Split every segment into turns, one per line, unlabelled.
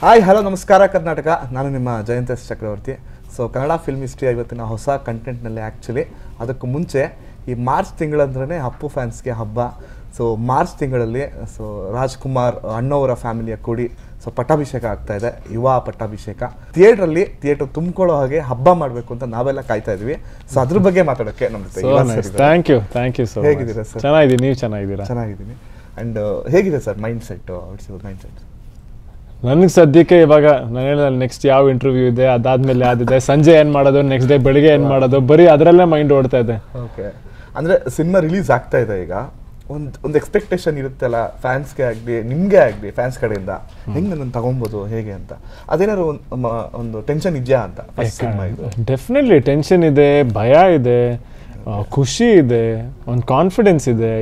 Hi hello ನಮಸ್ಕಾರ ಕರ್ನಾಟಕ. ನಾನು ನಿಮ್ಮ ಜಯಂತ್ ಎಸ್ ಚಕ್ರವರ್ತಿ. ಸೊ ಕನ್ನಡ ಫಿಲ್ಮ್ ಹಿಸ್ಟ್ರಿ ಇವತ್ತಿನ ಹೊಸ ಕಂಟೆಂಟ್ನಲ್ಲಿ ಆ್ಯಕ್ಚುಲಿ ಅದಕ್ಕೂ ಮುಂಚೆ ಈ ಮಾರ್ಚ್ ತಿಂಗಳಂದ್ರೆ ಅಪ್ಪು ಫ್ಯಾನ್ಸ್ಗೆ ಹಬ್ಬ. ಸೊ ಮಾರ್ಚ್ ತಿಂಗಳಲ್ಲಿ ಸೊ ರಾಜ್ಕುಮಾರ್ ಅಣ್ಣವರ ಫ್ಯಾಮಿಲಿಯ ಕೂಡಿ ಸೊ ಪಟ್ಟಾಭಿಷೇಕ ಆಗ್ತಾ ಇದೆ, ಯುವ ಪಟ್ಟಾಭಿಷೇಕ. ಥಿಯೇಟರ್ ತುಂಬಿಕೊಳ್ಳೋ ಹಾಗೆ ಹಬ್ಬ ಮಾಡಬೇಕು ಅಂತ ನಾವೆಲ್ಲ ಕಾಯ್ತಾ ಇದ್ವಿ. ಸೊ ಅದ್ರ ಬಗ್ಗೆ ಮಾತಾಡೋಕ್ಕೆ ನಮ್ಮ ಜೊತೆ
ಥ್ಯಾಂಕ್ ಯು ಸರ್.
ಹೇಗಿದ್ದೀರಾ ಸರ್?
ಚೆನ್ನಾಗಿದ್ದೀನಿ, ನೀವು ಚೆನ್ನಾಗಿದ್ದೀರಾ?
ಚೆನ್ನಾಗಿದ್ದೀನಿ. ಆ್ಯಂಡ್ ಹೇಗಿದೆ ಸರ್ ಮೈಂಡ್ ಸೆಟ್?
ನನಗೆ ಸದ್ಯಕ್ಕೆ ಇವಾಗ ನಾನು ಹೇಳಿದ ನೆಕ್ಸ್ಟ್ ಯಾವ ಇಂಟರ್ವ್ಯೂ ಇದೆ, ಅದಾದ್ಮೇಲೆ ಯಾವ್ದಿದೆ, ಸಂಜೆ ಏನು ಮಾಡೋದು, ನೆಕ್ಸ್ಟ್ ಡೇ ಬೆಳಿಗ್ಗೆ ಏನು ಮಾಡೋದು, ಬರೀ ಅದರಲ್ಲೇ ಮೈಂಡ್ ಓಡ್ತಾ ಇದೆ.
ಓಕೆ, ಅಂದರೆ ಸಿನಿಮಾ ರಿಲೀಸ್ ಆಗ್ತಾ ಇದೆ ಈಗ, ಒಂದು ಎಕ್ಸ್ಪೆಕ್ಟೇಷನ್ ಇರುತ್ತಲ್ಲ ಫ್ಯಾನ್ಸ್ಗೆ ಆಗಲಿ ನಿಮಗೆ ಆಗಲಿ ಫ್ಯಾನ್ಸ್ ಕಡೆಯಿಂದ, ಹೆಂಗೆ ನನ್ನ ತಗೊಬೋದು ಹೇಗೆ ಅಂತ, ಅದೇನಾದ್ರು ಒಂದು ಟೆನ್ಷನ್ ಇದೆಯಾ ಅಂತ?
ಡೆಫಿನೆಟ್ಲಿ ಟೆನ್ಷನ್ ಇದೆ, ಭಯ ಇದೆ, ಖುಷಿ ಇದೆ, ಒಂದು ಕಾನ್ಫಿಡೆನ್ಸ್ ಇದೆ,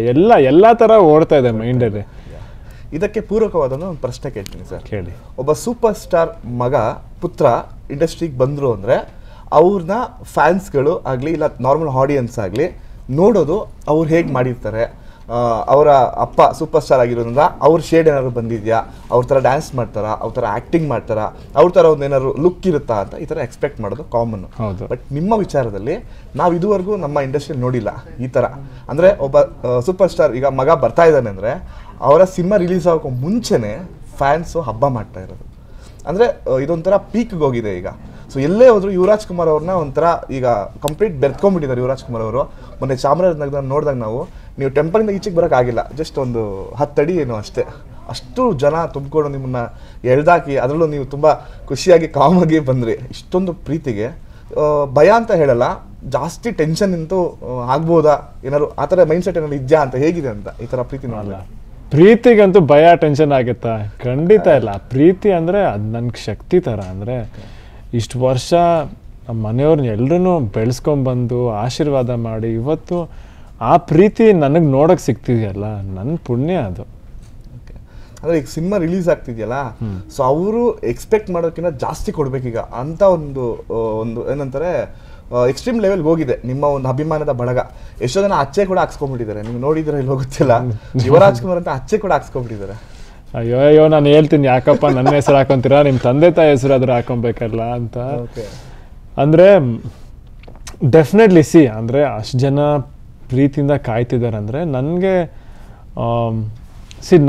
ಎಲ್ಲ ಥರ ಓಡ್ತಾ ಇದೆ ಮೈಂಡಲ್ಲಿ.
ಇದಕ್ಕೆ ಪೂರಕವಾದ ಒಂದು ಪ್ರಶ್ನೆ ಕೇಳ್ತೀನಿ ಸರ್.
ಕೇಳಿ.
ಒಬ್ಬ ಸೂಪರ್ ಸ್ಟಾರ್ ಪುತ್ರ ಇಂಡಸ್ಟ್ರಿಗೆ ಬಂದರು ಅಂದರೆ ಅವ್ರನ್ನ ಫ್ಯಾನ್ಸ್ಗಳು ಆಗಲಿ ಇಲ್ಲ ನಾರ್ಮಲ್ ಆಡಿಯನ್ಸ್ ಆಗಲಿ ನೋಡೋದು ಅವ್ರು ಹೇಗೆ ಮಾಡಿರ್ತಾರೆ, ಅವರ ಅಪ್ಪ ಸೂಪರ್ ಸ್ಟಾರ್ ಆಗಿರೋದ್ರಿಂದ ಅವ್ರ ಶೇಡ್ ಏನಾದ್ರು ಬಂದಿದೆಯಾ, ಅವ್ರ ಥರ ಡ್ಯಾನ್ಸ್ ಮಾಡ್ತಾರಾ, ಅವ್ರ ಥರ ಆ್ಯಕ್ಟಿಂಗ್ ಮಾಡ್ತಾರಾ, ಅವ್ರ ಥರ ಒಂದು ಏನಾದ್ರು ಲುಕ್ ಇರುತ್ತಾ ಅಂತ ಈ ಥರ ಎಕ್ಸ್ಪೆಕ್ಟ್ ಮಾಡೋದು ಕಾಮನ್. ಬಟ್ ನಿಮ್ಮ ವಿಚಾರದಲ್ಲಿ ನಾವು ಇದುವರೆಗೂ ನಮ್ಮ ಇಂಡಸ್ಟ್ರಿಯಲ್ಲಿ ನೋಡಿಲ್ಲ ಈ ಥರ. ಅಂದರೆ ಒಬ್ಬ ಸೂಪರ್ ಸ್ಟಾರ್ ಈಗ ಮಗ ಬರ್ತಾ ಇದ್ದಾನೆ ಅಂದರೆ ಅವರ ಸಿನಿಮಾ ರಿಲೀಸ್ ಆಗೋಕ್ಕೂ ಮುಂಚೆನೇ ಫ್ಯಾನ್ಸು ಹಬ್ಬ ಮಾಡ್ತಾ ಇರೋದು. ಅಂದರೆ ಇದೊಂಥರ ಪೀಕ್ಗೆ ಹೋಗಿದೆ ಈಗ. ಸೊ ಎಲ್ಲೇ ಹೋದ್ರು ಯುವರಾಜ್ ಕುಮಾರ್ ಅವ್ರನ್ನ ಒಂಥರ ಈಗ ಕಂಪ್ಲೀಟ್ ಬೆರ್ತ್ಕೊಂಡ್ಬಿಟ್ಟಿದ್ದಾರೆ ಯುವರಾಜ್ ಕುಮಾರ್ ಅವರು. ಮೊನ್ನೆ ಚಾಮರಾಜನಗರ ನೋಡಿದಾಗ ನೀವು ಟೆಂಪಲಿಂದ ಈಚೆಗೆ ಬರೋಕ್ಕಾಗಿಲ್ಲ, ಜಸ್ಟ್ ಒಂದು 10 ಅಡಿ ಏನೋ ಅಷ್ಟೇ, ಅಷ್ಟು ಜನ ತುಂಬಿಕೊಂಡು ನಿಮ್ಮನ್ನ ಎಳ್ದಾಕಿ, ಅದರಲ್ಲೂ ನೀವು ತುಂಬ ಖುಷಿಯಾಗಿ ಕಾಮಾಗಿ ಬಂದ್ರಿ. ಇಷ್ಟೊಂದು ಪ್ರೀತಿಗೆ ಭಯ ಅಂತ ಹೇಳಲ್ಲ, ಜಾಸ್ತಿ ಟೆನ್ಷನ್ ಅಂತೂ ಆಗ್ಬೋದಾ, ಏನಾದ್ರು ಆ ಥರ ಮೈಂಡ್ ಸೆಟ್ ಏನಾದ್ರು ಇದೆಯಾ ಅಂತ, ಹೇಗಿದೆ ಅಂತ ಈ ಥರ ಪ್ರೀತಿ ನೋಡಲ್ಲ?
ಪ್ರೀತಿಗಂತೂ ಭಯ ಟೆನ್ಷನ್ ಆಗುತ್ತಾ? ಖಂಡಿತ ಇಲ್ಲ. ಪ್ರೀತಿ ಅಂದರೆ ಅದು ನನಗೆ ಶಕ್ತಿ ಥರ. ಅಂದರೆ ಇಷ್ಟು ವರ್ಷ ನಮ್ಮ ಮನೆಯವ್ರನ್ನ ಎಲ್ಲರೂ ಬೆಳೆಸ್ಕೊಂಬಂದು ಆಶೀರ್ವಾದ ಮಾಡಿ ಇವತ್ತು ಆ ಪ್ರೀತಿ ನನಗೆ ನೋಡೋಕೆ ಸಿಗ್ತಿದೆಯಲ್ಲ, ನನ್ನ ಪುಣ್ಯ ಅದು.
ಅಂದರೆ ಈಗ ಸಿನಿಮಾ ರಿಲೀಸ್ ಆಗ್ತಿದೆಯಲ್ಲ, ಸೊ ಅವರು ಎಕ್ಸ್ಪೆಕ್ಟ್ ಮಾಡೋಕ್ಕಿಂತ ಜಾಸ್ತಿ ಕೊಡ್ಬೇಕೀಗ ಅಂತ ಒಂದು ಏನಂತಾರೆ ಎಕ್ಸ್ಟ್ರೀಮ್ ಲೆವೆಲ್ಗೆ ಹೋಗಿದೆ ನಿಮ್ಮ ಒಂದು ಅಭಿಮಾನದ ಬಳಗ. ಎಷ್ಟೋ ಜನ ಅಚ್ಚೆ ಕೂಡ ಹಾಕ್ಸ್ಕೊಂಡ್ಬಿಟ್ಟಿದ್ದಾರೆ, ನೀವು ನೋಡಿದ್ರೆ ಇಲ್ಲಿ ಹೋಗುತ್ತಿಲ್ಲ, ಯುವರಾಜ್ ಕುಮಾರ್ ಅಂತ ಅಚ್ಚೆ ಕೂಡ ಹಾಕ್ಸ್ಕೊಂಡ್ಬಿಟ್ಟಿದ್ದಾರೆ.
ಅಯ್ಯೋ ನಾನು ಹೇಳ್ತೀನಿ, ಯಾಕಪ್ಪ ನನ್ನ ಹೆಸರು ಹಾಕೊಂತೀರಾ, ನಿಮ್ಮ ತಂದೆ ತಾಯಿ ಹೆಸರು ಆದ್ರೂ ಹಾಕೊಬೇಕಲ್ಲ ಅಂತ. ಅಂದರೆ ಡೆಫಿನೆಟ್ಲಿ ಅಂದರೆ ಅಷ್ಟು ಜನ ಪ್ರೀತಿಯಿಂದ ಕಾಯ್ತಿದ್ದಾರೆ ಅಂದರೆ ನನಗೆ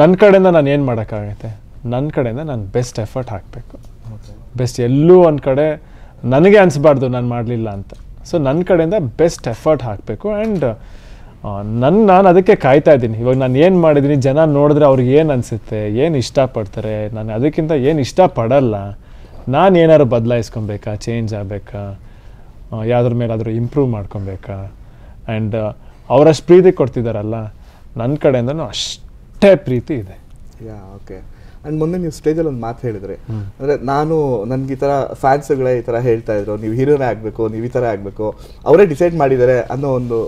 ನನ್ನ ಕಡೆಯಿಂದ ನಾನು ಏನು ಮಾಡೋಕ್ಕಾಗತ್ತೆ, ನನ್ನ ಕಡೆಯಿಂದ ನಾನು ಬೆಸ್ಟ್ ಎಫರ್ಟ್ ಹಾಕಬೇಕು. ಬೆಸ್ಟ್ ಎಲ್ಲೂ ಒಂದು ಕಡೆ ನನಗೆ ಅನಿಸ್ಬಾರ್ದು ನಾನು ಮಾಡಲಿಲ್ಲ ಅಂತ. ಸೊ ನನ್ನ ಕಡೆಯಿಂದ ಬೆಸ್ಟ್ ಎಫರ್ಟ್ ಹಾಕಬೇಕು. ಆ್ಯಂಡ್ ನಾನು ಅದಕ್ಕೆ ಕಾಯ್ತಾ ಇದ್ದೀನಿ. ಇವಾಗ ನಾನು ಏನು ಮಾಡಿದ್ದೀನಿ, ಜನ ನೋಡಿದ್ರೆ ಅವ್ರಿಗೆ ಏನು ಅನಿಸುತ್ತೆ, ಏನು ಇಷ್ಟಪಡ್ತಾರೆ, ನಾನು ಅದಕ್ಕಿಂತ ಏನು ಇಷ್ಟಪಡಲ್ಲ, ನಾನು ಏನಾದ್ರು ಬದಲಾಯಿಸ್ಕೊಬೇಕಾ, ಚೇಂಜ್ ಆಗಬೇಕಾ, ಯಾವುದ್ರ ಮೇಲಾದರೂ ಇಂಪ್ರೂವ್ ಮಾಡ್ಕೊಬೇಕಾ. ಆ್ಯಂಡ್ ಅವರಷ್ಟು ಪ್ರೀತಿ ಕೊಡ್ತಿದ್ದಾರಲ್ಲ, ನನ್ನ ಕಡೆಯಿಂದನೂ ಅಷ್ಟೇ ಪ್ರೀತಿ ಇದೆ.
ಓಕೆ. ಆ್ಯಂಡ್ ಮೊನ್ನೆ ನೀವು ಸ್ಟೇಜಲ್ಲಿ ಒಂದು ಮಾತು ಹೇಳಿದ್ರಿ, ಅಂದರೆ ನನಗೆ ಈ ಥರ ಫ್ಯಾನ್ಸ್ಗಳೇ ಈ ಥರ ಹೇಳ್ತಾ ಇದ್ರು, ನೀವು ಹೀರೋನೇ ಆಗಬೇಕು, ನೀವು ಈ ಥರ ಆಗಬೇಕು, ಅವರೇ ಡಿಸೈಡ್ ಮಾಡಿದ್ದಾರೆ ಅನ್ನೋ ಒಂದು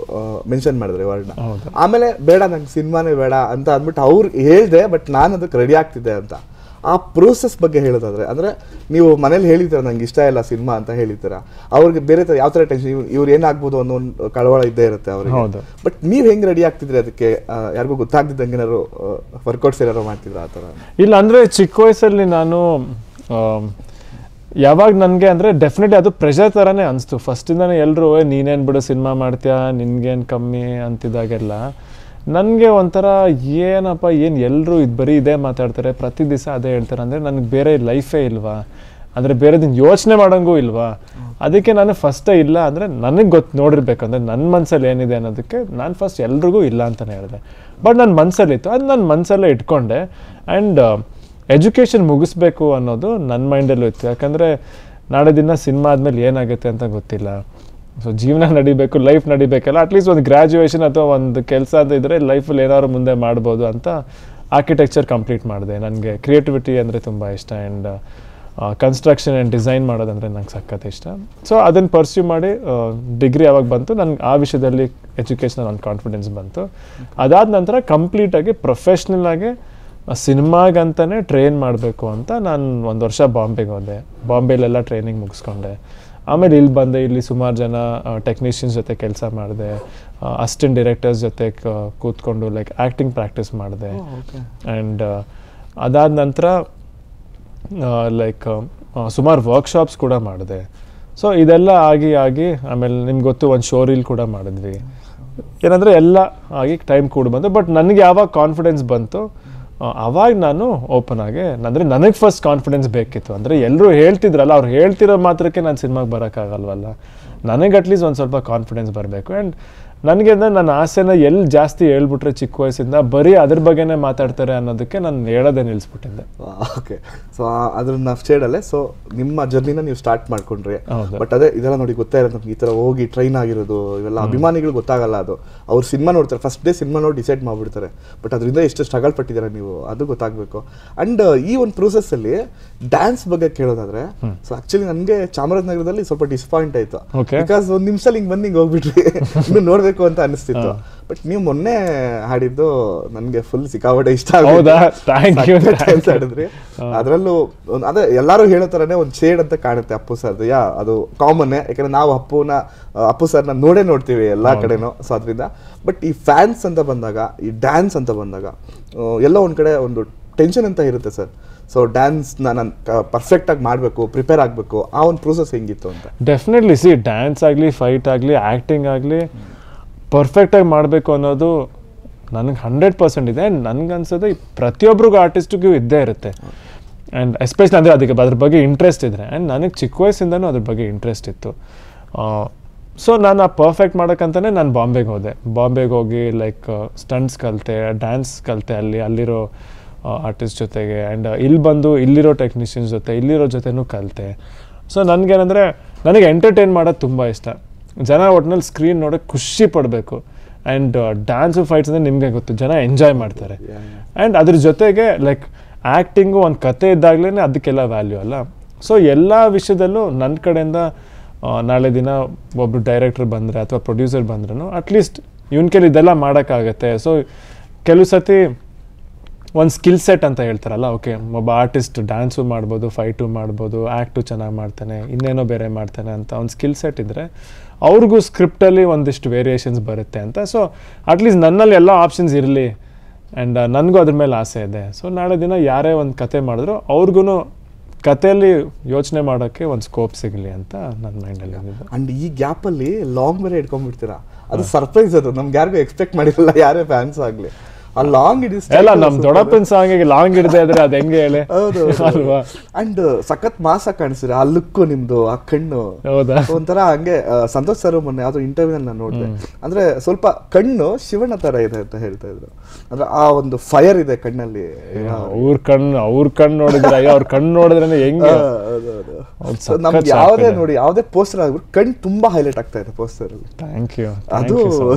ಮೆನ್ಷನ್ ಮಾಡಿದ್ರೆ ವರ್ಡ್ನ. ಆಮೇಲೆ ಬೇಡ ನಂಗೆ ಸಿನಿಮಾನೇ ಬೇಡ ಅಂತ ಅಂದ್ಬಿಟ್ಟು ಅವ್ರು ಹೇಳಿದೆ, ಬಟ್ ನಾನು ಅದಕ್ಕೆ ರೆಡಿ ಆಗ್ತಿದ್ದೆ ಅಂತ. ಆ ಪ್ರೋಸೆಸ್ ಬಗ್ಗೆ ಹೇಳೋದಾದ್ರೆ, ಅಂದರೆ ನೀವು ಮನೇಲಿ ಹೇಳಿದ್ದೀರ ನಂಗೆ ಇಷ್ಟ ಇಲ್ಲ ಸಿನಿಮಾ ಅಂತ ಹೇಳಿದ್ದೀರಾ, ಅವ್ರಿಗೆ ಬೇರೆ ಥರ ಯಾವ ಥರ ಟೆನ್ಷನ್, ಇವ್ರು ಏನಾಗ್ಬೋದು ಅನ್ನೋ ಒಂದು ಕಳವಳ ಇದ್ದೇ ಇರುತ್ತೆ ಅವ್ರಿಗೆ. ಬಟ್ ನೀವು ಹೆಂಗೆ ರೆಡಿ ಆಗ್ತಿದ್ರಿ ಅದಕ್ಕೆ? ಯಾರಿಗೂ ಗೊತ್ತಾಗ್ತಿದ್ದಂಗೆ ಏನಾದ್ರು ವರ್ಕೌಟ್ಸ್ ಏನಾದ್ರು ಮಾಡ್ತಿದ್ರು ಆ ಥರ? ಇಲ್ಲ,
ಅಂದರೆ ಚಿಕ್ಕ ವಯಸ್ಸಲ್ಲಿ ನಾನು ಯಾವಾಗ ನನಗೆ ಅಂದರೆ ಡೆಫಿನೆಟ್ಲಿ ಅದು ಪ್ರೆಷರ್ ಥರನೇ ಅನಿಸ್ತು. ಫಸ್ಟಿಂದನೇ ಎಲ್ಲರೂ ನೀನೇನು ಬಿಡು ಸಿನಿಮಾ ಮಾಡ್ತೀಯಾ, ನಿನ್ಗೇನು ಕಮ್ಮಿ ಅಂತಿದ್ದಾಗೆಲ್ಲ ನನಗೆ ಒಂಥರ ಏನಪ್ಪ ಎಲ್ಲರೂ ಬರೀ ಇದೇ ಮಾತಾಡ್ತಾರೆ, ಪ್ರತಿ ದಿವಸ ಅದೇ ಹೇಳ್ತಾರೆ, ಅಂದರೆ ನನಗೆ ಬೇರೆ ಲೈಫೇ ಇಲ್ವಾ, ಅಂದರೆ ಬೇರೆದನ್ನ ಯೋಚನೆ ಮಾಡೋಂಗೂ ಇಲ್ವಾ. ಅದಕ್ಕೆ ನಾನು ಫಸ್ಟೇ ಇಲ್ಲ, ಅಂದರೆ ನನಗೆ ನೋಡಿರ್ಬೇಕಂದ್ರೆ ನನ್ನ ಮನಸ್ಸಲ್ಲಿ ಏನಿದೆ ಅನ್ನೋದಕ್ಕೆ ನಾನು ಫಸ್ಟ್ ಎಲ್ರಿಗೂ ಇಲ್ಲ ಅಂತಲೇ ಹೇಳಿದೆ. ಬಟ್ ನನ್ನ ಮನಸ್ಸಲ್ಲಿತ್ತು, ಅದು ನನ್ನ ಮನಸ್ಸಲ್ಲೇ ಇಟ್ಕೊಂಡೆ. ಆ್ಯಂಡ್ ಎಜುಕೇಷನ್ ಮುಗಿಸ್ಬೇಕು ಅನ್ನೋದು ನನ್ನ ಮೈಂಡಲ್ಲೂ ಇತ್ತು. ಯಾಕಂದರೆ ನಾಳೆ ದಿನ ಸಿನಿಮಾ ಆದಮೇಲೆ ಏನಾಗುತ್ತೆ ಅಂತ ಗೊತ್ತಿಲ್ಲ. ಸೊ ಜೀವನ ನಡಿಬೇಕು, ಲೈಫ್ ನಡಿಬೇಕಲ್ಲ, ಅಟ್ಲೀಸ್ಟ್ ಒಂದು ಗ್ರ್ಯಾಜುಯೇಷನ್ ಅಥವಾ ಒಂದು ಕೆಲಸ ಅಂತ ಇದ್ದರೆ ಲೈಫಲ್ಲಿ ಏನಾದ್ರು ಮುಂದೆ ಮಾಡ್ಬೋದು ಅಂತ ಆರ್ಕಿಟೆಕ್ಚರ್ ಕಂಪ್ಲೀಟ್ ಮಾಡಿದೆ. ನನಗೆ ಕ್ರಿಯೇಟಿವಿಟಿ ಅಂದರೆ ತುಂಬ ಇಷ್ಟ. ಆ್ಯಂಡ್ ಕನ್ಸ್ಟ್ರಕ್ಷನ್ ಆ್ಯಂಡ್ ಡಿಸೈನ್ ಮಾಡೋದಂದರೆ ನಂಗೆ ಸಖತ್ ಇಷ್ಟ. ಸೊ ಅದನ್ನು ಪರ್ಸ್ಯೂ ಮಾಡಿ ಡಿಗ್ರಿ ಯಾವಾಗ ಬಂತು, ನನಗೆ ಆ ವಿಷಯದಲ್ಲಿ ಎಜುಕೇಷನಲ್ಲಿ ಒಂದು ಕಾನ್ಫಿಡೆನ್ಸ್ ಬಂತು. ಅದಾದ ನಂತರ ಕಂಪ್ಲೀಟಾಗಿ ಪ್ರೊಫೆಷ್ನಲ್ ಆಗಿ ಸಿನಿಮಾಗಂತಲೇ ಟ್ರೈನ್ ಮಾಡಬೇಕು ಅಂತ ನಾನು 1 ವರ್ಷ ಬಾಂಬೆಗೆ ಹೋದೆ. ಬಾಂಬೆಲೆಲ್ಲ ಟ್ರೈನಿಂಗ್ ಮುಗಿಸ್ಕೊಂಡೆ. ಆಮೇಲೆ ಇಲ್ಲಿ ಬಂದೆ, ಇಲ್ಲಿ ಸುಮಾರು ಜನ ಟೆಕ್ನಿಷಿಯನ್ಸ್ ಜೊತೆ ಕೆಲಸ ಮಾಡಿದೆ, ಅಸಿಸ್ಟೆಂಟ್ ಡೈರೆಕ್ಟರ್ಸ್ ಜೊತೆ ಕೂತ್ಕೊಂಡು ಆ್ಯಕ್ಟಿಂಗ್ ಪ್ರಾಕ್ಟೀಸ್ ಮಾಡಿದೆ. ಆ್ಯಂಡ್ ಅದಾದ ನಂತರ ಲೈಕ್ ಸುಮಾರು ವರ್ಕ್ಶಾಪ್ಸ್ ಕೂಡ ಮಾಡಿದೆ. ಸೊ ಇದೆಲ್ಲ ಆಗಿ ಆಮೇಲೆ ನಿಮ್ಗೆ ಗೊತ್ತು ಒಂದು ಶೋ ರೀಲ್ ಕೂಡ ಮಾಡಿದ್ವಿ. ಏನಂದರೆ ಎಲ್ಲ ಆಗಿ ಟೈಮ್ ಕೂಡ ಬಂತು. ಬಟ್ ನನಗೆ ಯಾವಾಗ ಕಾನ್ಫಿಡೆನ್ಸ್ ಬಂತು ಅವಾಗ ನಾನು ಓಪನ್ ಆಗಿ, ಅಂದರೆ ನನಗೆ ಫಸ್ಟ್ ಕಾನ್ಫಿಡೆನ್ಸ್ ಬೇಕಿತ್ತು. ಅಂದರೆ ಎಲ್ಲರೂ ಹೇಳ್ತಿದ್ರಲ್ಲ, ಅವ್ರು ಹೇಳ್ತಿರೋ ಮಾತ್ರಕ್ಕೆ ನಾನು ಸಿನಿಮಾಗೆ ಬರೋಕ್ಕಾಗಲ್ವಲ್ಲ, ನನಗೆ ಅಟ್ಲೀಸ್ಟ್ ಒಂದು ಸ್ವಲ್ಪ ಕಾನ್ಫಿಡೆನ್ಸ್ ಬರಬೇಕು. ಆ್ಯಂಡ್ ನನಗೆ ಅಂದರೆ ನನ್ನ ಆಸೆನ ಎಲ್ಲಿ ಜಾಸ್ತಿ ಹೇಳ್ಬಿಟ್ರೆ ಚಿಕ್ಕ ವಯಸ್ಸಿಂದ ಬರೀ ಅದ್ರ ಬಗ್ಗೆನೇ ಮಾತಾಡ್ತಾರೆ ಅನ್ನೋದಕ್ಕೆ ನಾನು ಹೇಳೋದೇ ನಿಲ್ಲಿಸ್ಬಿಟ್ಟಿದ್ದೆ.
ಓಕೆ, ಸೊ ಅದನ್ನ ಶೇಡಲ್ಲೇ ಸೊ ನಿಮ್ಮ ಜರ್ನಿನ ನೀವು ಸ್ಟಾರ್ಟ್ ಮಾಡ್ಕೊಂಡ್ರಿ. ಬಟ್ ಅದೇ ಇದೆಲ್ಲ ನೋಡಿ ಗೊತ್ತೇ ಇರೋದು ನಮ್ಗೆ, ಈ ಥರ ಹೋಗಿ ಟ್ರೈನ್ ಆಗಿರೋದು ಇವೆಲ್ಲ ಅಭಿಮಾನಿಗಳು ಗೊತ್ತಾಗಲ್ಲ. ಅದು ಅವ್ರು ಸಿನಿಮಾ ನೋಡ್ತಾರೆ, ಫಸ್ಟ್ ಡೇ ಸಿನಿಮಾ ನೋಡಿ ಡಿಸೈಡ್ ಮಾಡಿಬಿಡ್ತಾರೆ. ಬಟ್ ಅದರಿಂದ ಎಷ್ಟು ಸ್ಟ್ರಗಲ್ ಪಟ್ಟಿದ್ದಾರೆ ನೀವು, ಅದು ಗೊತ್ತಾಗಬೇಕು. ಆ್ಯಂಡ್ ಈ ಒಂದು ಪ್ರೋಸೆಸ್ಸಲ್ಲಿ ಡ್ಯಾನ್ಸ್ ಬಗ್ಗೆ ಕೇಳೋದಾದ್ರೆ, ಸೊ ಆ್ಯಕ್ಚುಲಿ ನನಗೆ ಚಾಮರಾಜನಗರದಲ್ಲಿ ಸ್ವಲ್ಪ ಡಿಸಪಾಯಿಂಟ್ ಆಯಿತು. ಬಿಕಾಸ್ ಒಂದು ನಿಮಿಷದಲ್ಲಿ ಹಿಂಗೆ ಬಂದು ಹಿಂಗೆ ಹೋಗ್ಬಿಟ್ರಿ, ಇನ್ನು ನೋಡಬೇಕು ಅಂತ ಅನಿಸ್ತಿತ್ತು. ಬಟ್ ನೀವು ಮೊನ್ನೆ ಹಾಡಿದ್ದು ನನಗೆ ಫುಲ್ ಸಿಕ್ಕಾಪಟ್ಟೆ ಇಷ್ಟ ಆಡಿದ್ರಿ. ಅದರಲ್ಲೂ ಅದೇ ಎಲ್ಲರೂ ಹೇಳೋ ಥರನೇ ಒಂದು ಶೇಡ್ ಅಂತ ಕಾಣುತ್ತೆ ಅಪ್ಪು ಸರ್ದು. ಅದು ಕಾಮನ್ನೇ, ಯಾಕಂದ್ರೆ ನಾವು ಅಪ್ಪು ಸರ್ನ ನೋಡ್ತೀವಿ ಎಲ್ಲ ಕಡೆನೂ. ಸೊ ಅದರಿಂದ ಬಟ್ ಈ ಫ್ಯಾನ್ಸ್ ಅಂತ ಬಂದಾಗ, ಈ ಡ್ಯಾನ್ಸ್ ಅಂತ ಬಂದಾಗ ಎಲ್ಲ ಒಂದು ಕಡೆ ಒಂದು ಟೆನ್ಷನ್ ಅಂತ ಇರುತ್ತೆ ಸರ್. ಸೊ ಡ್ಯಾನ್ಸ್ನ ನಾನು ಪರ್ಫೆಕ್ಟಾಗಿ ಮಾಡಬೇಕು, ಪ್ರಿಪೇರ್ ಆಗಬೇಕು, ಆ ಒಂದು ಪ್ರೋಸೆಸ್ ಹೆಂಗಿತ್ತು ಅಂತ?
ಡೆಫಿನೆಟ್ಲಿ ಸಿ, ಡ್ಯಾನ್ಸ್ ಆಗಲಿ, ಫೈಟ್ ಆಗಲಿ, ಆ್ಯಕ್ಟಿಂಗ್ ಆಗಲಿ ಪರ್ಫೆಕ್ಟಾಗಿ ಮಾಡಬೇಕು ಅನ್ನೋದು ನನಗೆ 100% ಇದೆ. ಆ್ಯಂಡ್ ನನಗನ್ಸೋದು ಪ್ರತಿಯೊಬ್ಬರಿಗೂ ಆರ್ಟಿಸ್ಟಿಗೂ ಇದ್ದೇ ಇರುತ್ತೆ. ಆ್ಯಂಡ್ ಎಸ್ಪೆಷಲಿ ಅಂದರೆ ಅದಕ್ಕೆ ಅದ್ರ ಬಗ್ಗೆ ಇಂಟ್ರೆಸ್ಟ್ ಇದ್ದರೆ. ಆ್ಯಂಡ್ ನನಗೆ ಚಿಕ್ಕ ವಯಸ್ಸಿಂದನೂ ಅದ್ರ ಬಗ್ಗೆ ಇಂಟ್ರೆಸ್ಟ್ ಇತ್ತು. ಸೊ ನಾನು ಆ ಪರ್ಫೆಕ್ಟ್ ಮಾಡೋಕ್ಕಂತಲೇ ನಾನು ಬಾಂಬೆಗೆ ಹೋಗಿ ಲೈಕ್ ಸ್ಟಂಟ್ಸ್ ಕಲಿತೆ, ಡ್ಯಾನ್ಸ್ ಕಲಿತೆ ಅಲ್ಲಿರೋ ಆರ್ಟಿಸ್ಟ್ ಜೊತೆಗೆ. ಆ್ಯಂಡ್ ಇಲ್ಲಿ ಬಂದು ಇಲ್ಲಿರೋ ಟೆಕ್ನಿಷಿಯನ್ಸ್ ಜೊತೆ, ಇಲ್ಲಿರೋ ಜೊತೆನೂ ಕಲಿತೆ. ಸೊ ನನಗೇನಂದರೆ ನನಗೆ ಎಂಟರ್ಟೈನ್ ಮಾಡೋದು ತುಂಬ ಇಷ್ಟ. ಜನ ಒಟ್ಟಿನಲ್ಲಿ ಸ್ಕ್ರೀನ್ ನೋಡೋಕ್ಕೆ ಖುಷಿ ಪಡಬೇಕು. ಆ್ಯಂಡ್ ಡ್ಯಾನ್ಸು ಫೈಟ್ಸ್ ಅಂದರೆ ನಿಮಗೆ ಗೊತ್ತು, ಜನ ಎಂಜಾಯ್ ಮಾಡ್ತಾರೆ. ಆ್ಯಂಡ್ ಅದ್ರ ಜೊತೆಗೆ ಲೈಕ್ ಆ್ಯಕ್ಟಿಂಗು ಒಂದು ಕತೆ ಇದ್ದಾಗಲೇ ಅದಕ್ಕೆಲ್ಲ ವ್ಯಾಲ್ಯೂ ಅಲ್ಲ. ಸೊ ಎಲ್ಲ ವಿಷಯದಲ್ಲೂ ನನ್ನ ಕಡೆಯಿಂದ ನಾಳೆ ದಿನ ಒಬ್ಬರು ಡೈರೆಕ್ಟರ್ ಬಂದರೆ ಅಥವಾ ಪ್ರೊಡ್ಯೂಸರ್ ಬಂದ್ರೂ ಅಟ್ಲೀಸ್ಟ್ ಇವನ ಕೈಲಿ ಇದೆಲ್ಲ ಮಾಡೋಕ್ಕಾಗತ್ತೆ. ಸೊ ಕೆಲವು ಸತಿ ಒಂದು ಸ್ಕಿಲ್ ಸೆಟ್ ಅಂತ ಹೇಳ್ತಾರಲ್ಲ, ಓಕೆ ಒಬ್ಬ ಆರ್ಟಿಸ್ಟ್ ಡ್ಯಾನ್ಸು ಮಾಡ್ಬೋದು, ಫೈಟು ಮಾಡ್ಬೋದು, ಆ್ಯಕ್ಟು ಚೆನ್ನಾಗಿ ಮಾಡ್ತಾನೆ, ಇನ್ನೇನೋ ಬೇರೆ ಮಾಡ್ತಾನೆ ಅಂತ ಒಂದು ಸ್ಕಿಲ್ ಸೆಟ್ ಇದ್ದರೆ ಅವ್ರಿಗೂ ಸ್ಕ್ರಿಪ್ಟಲ್ಲಿ ಒಂದಿಷ್ಟು ವೇರಿಯೇಷನ್ಸ್ ಬರುತ್ತೆ ಅಂತ. ಸೊ ಅಟ್ಲೀಸ್ಟ್ ನನ್ನಲ್ಲಿ ಎಲ್ಲ ಆಪ್ಷನ್ಸ್ ಇರಲಿ. ಆ್ಯಂಡ್ ನನಗೂ ಅದ್ರ ಮೇಲೆ ಆಸೆ ಇದೆ. ಸೊ ನಾಳೆ ದಿನ ಯಾರೇ ಒಂದು ಕತೆ ಮಾಡಿದ್ರು ಅವ್ರಿಗೂ ಕಥೆಯಲ್ಲಿ ಯೋಚನೆ ಮಾಡೋಕ್ಕೆ ಒಂದು ಸ್ಕೋಪ್ ಸಿಗಲಿ ಅಂತ ನನ್ನ ಮೈಂಡಲ್ಲಿ ಇದೆ.
ಆ್ಯಂಡ್ ಈ ಗ್ಯಾಪಲ್ಲಿ ಲಾಂಗ್ ಬೇರೆ ಇಟ್ಕೊಂಡ್ಬಿಡ್ತೀರಾ, ಅದು ಸರ್ಪ್ರೈಸ್. ಅದು ನಮ್ಗೆ ಯಾರಿಗೂ ಎಕ್ಸ್ಪೆಕ್ಟ್ ಮಾಡಿರಲ್ಲ, ಯಾರೇ ಫ್ಯಾನ್ಸ್ ಆಗಲಿ. ಆ ಲಾಂಗ್
ಎಲ್ಲ ನಮ್ಮ ದೊಡ್ಡಪ್ಪನ ಸಾಂಗಿಗೆ ಲಾಂಗ್ ಹಿಡಿದೆ ಆದರೆ ಅದು ಹೆಂಗೆ ಹೇಳಿ ಅಲ್ವಾ.
ಅಂಡ್ ಸಖತ್ ಮಾಸ ಕಾಣಿಸ್ತೀರ, ಆ ಲುಕ್ಕು ನಿಮ್ದು, ಆ ಕಣ್ಣು ಒಂಥರ ಹಂಗೆ. ಸಂತೋಷ್ ಸರ್ ಮೊನ್ನೆ ಯಾವ್ದೋ ಇಂಟರ್ವ್ಯೂನಲ್ಲಿ ನಾನು ನೋಡಿದೆ, ಅಂದ್ರೆ ಸ್ವಲ್ಪ ಕಣ್ಣು ಶಿವಣ್ಣ ತರ ಇದೆ ಅಂತ ಹೇಳ್ತಾ ಇದ್ರು. ಅಂದ್ರೆ ಆ ಒಂದು ಫೈರ್ ಇದೆ ಕಣ್ಣಲ್ಲಿ.
ಅವ್ರ ಕಣ್ಣು ನೋಡಿದ್ರೆ ಅವ್ರ ಕಣ್ಣು ನೋಡಿದ್ರೆ ಹೆಂಗೆ
ನಮ್ಗೆ ಯಾವುದೇ ನೋಡಿ ಯಾವುದೇ ಪೋಸ್ಟರ್ ಆಗ್ಬಿಟ್ಟು ಕಣ್ಣು ತುಂಬಾ ಹೈಲೈಟ್ ಆಗ್ತಾ ಇದೆ ಪೋಸ್ಟರ್ ಅಲ್ಲಿ.
ಥ್ಯಾಂಕ್ ಯು,
ಅದು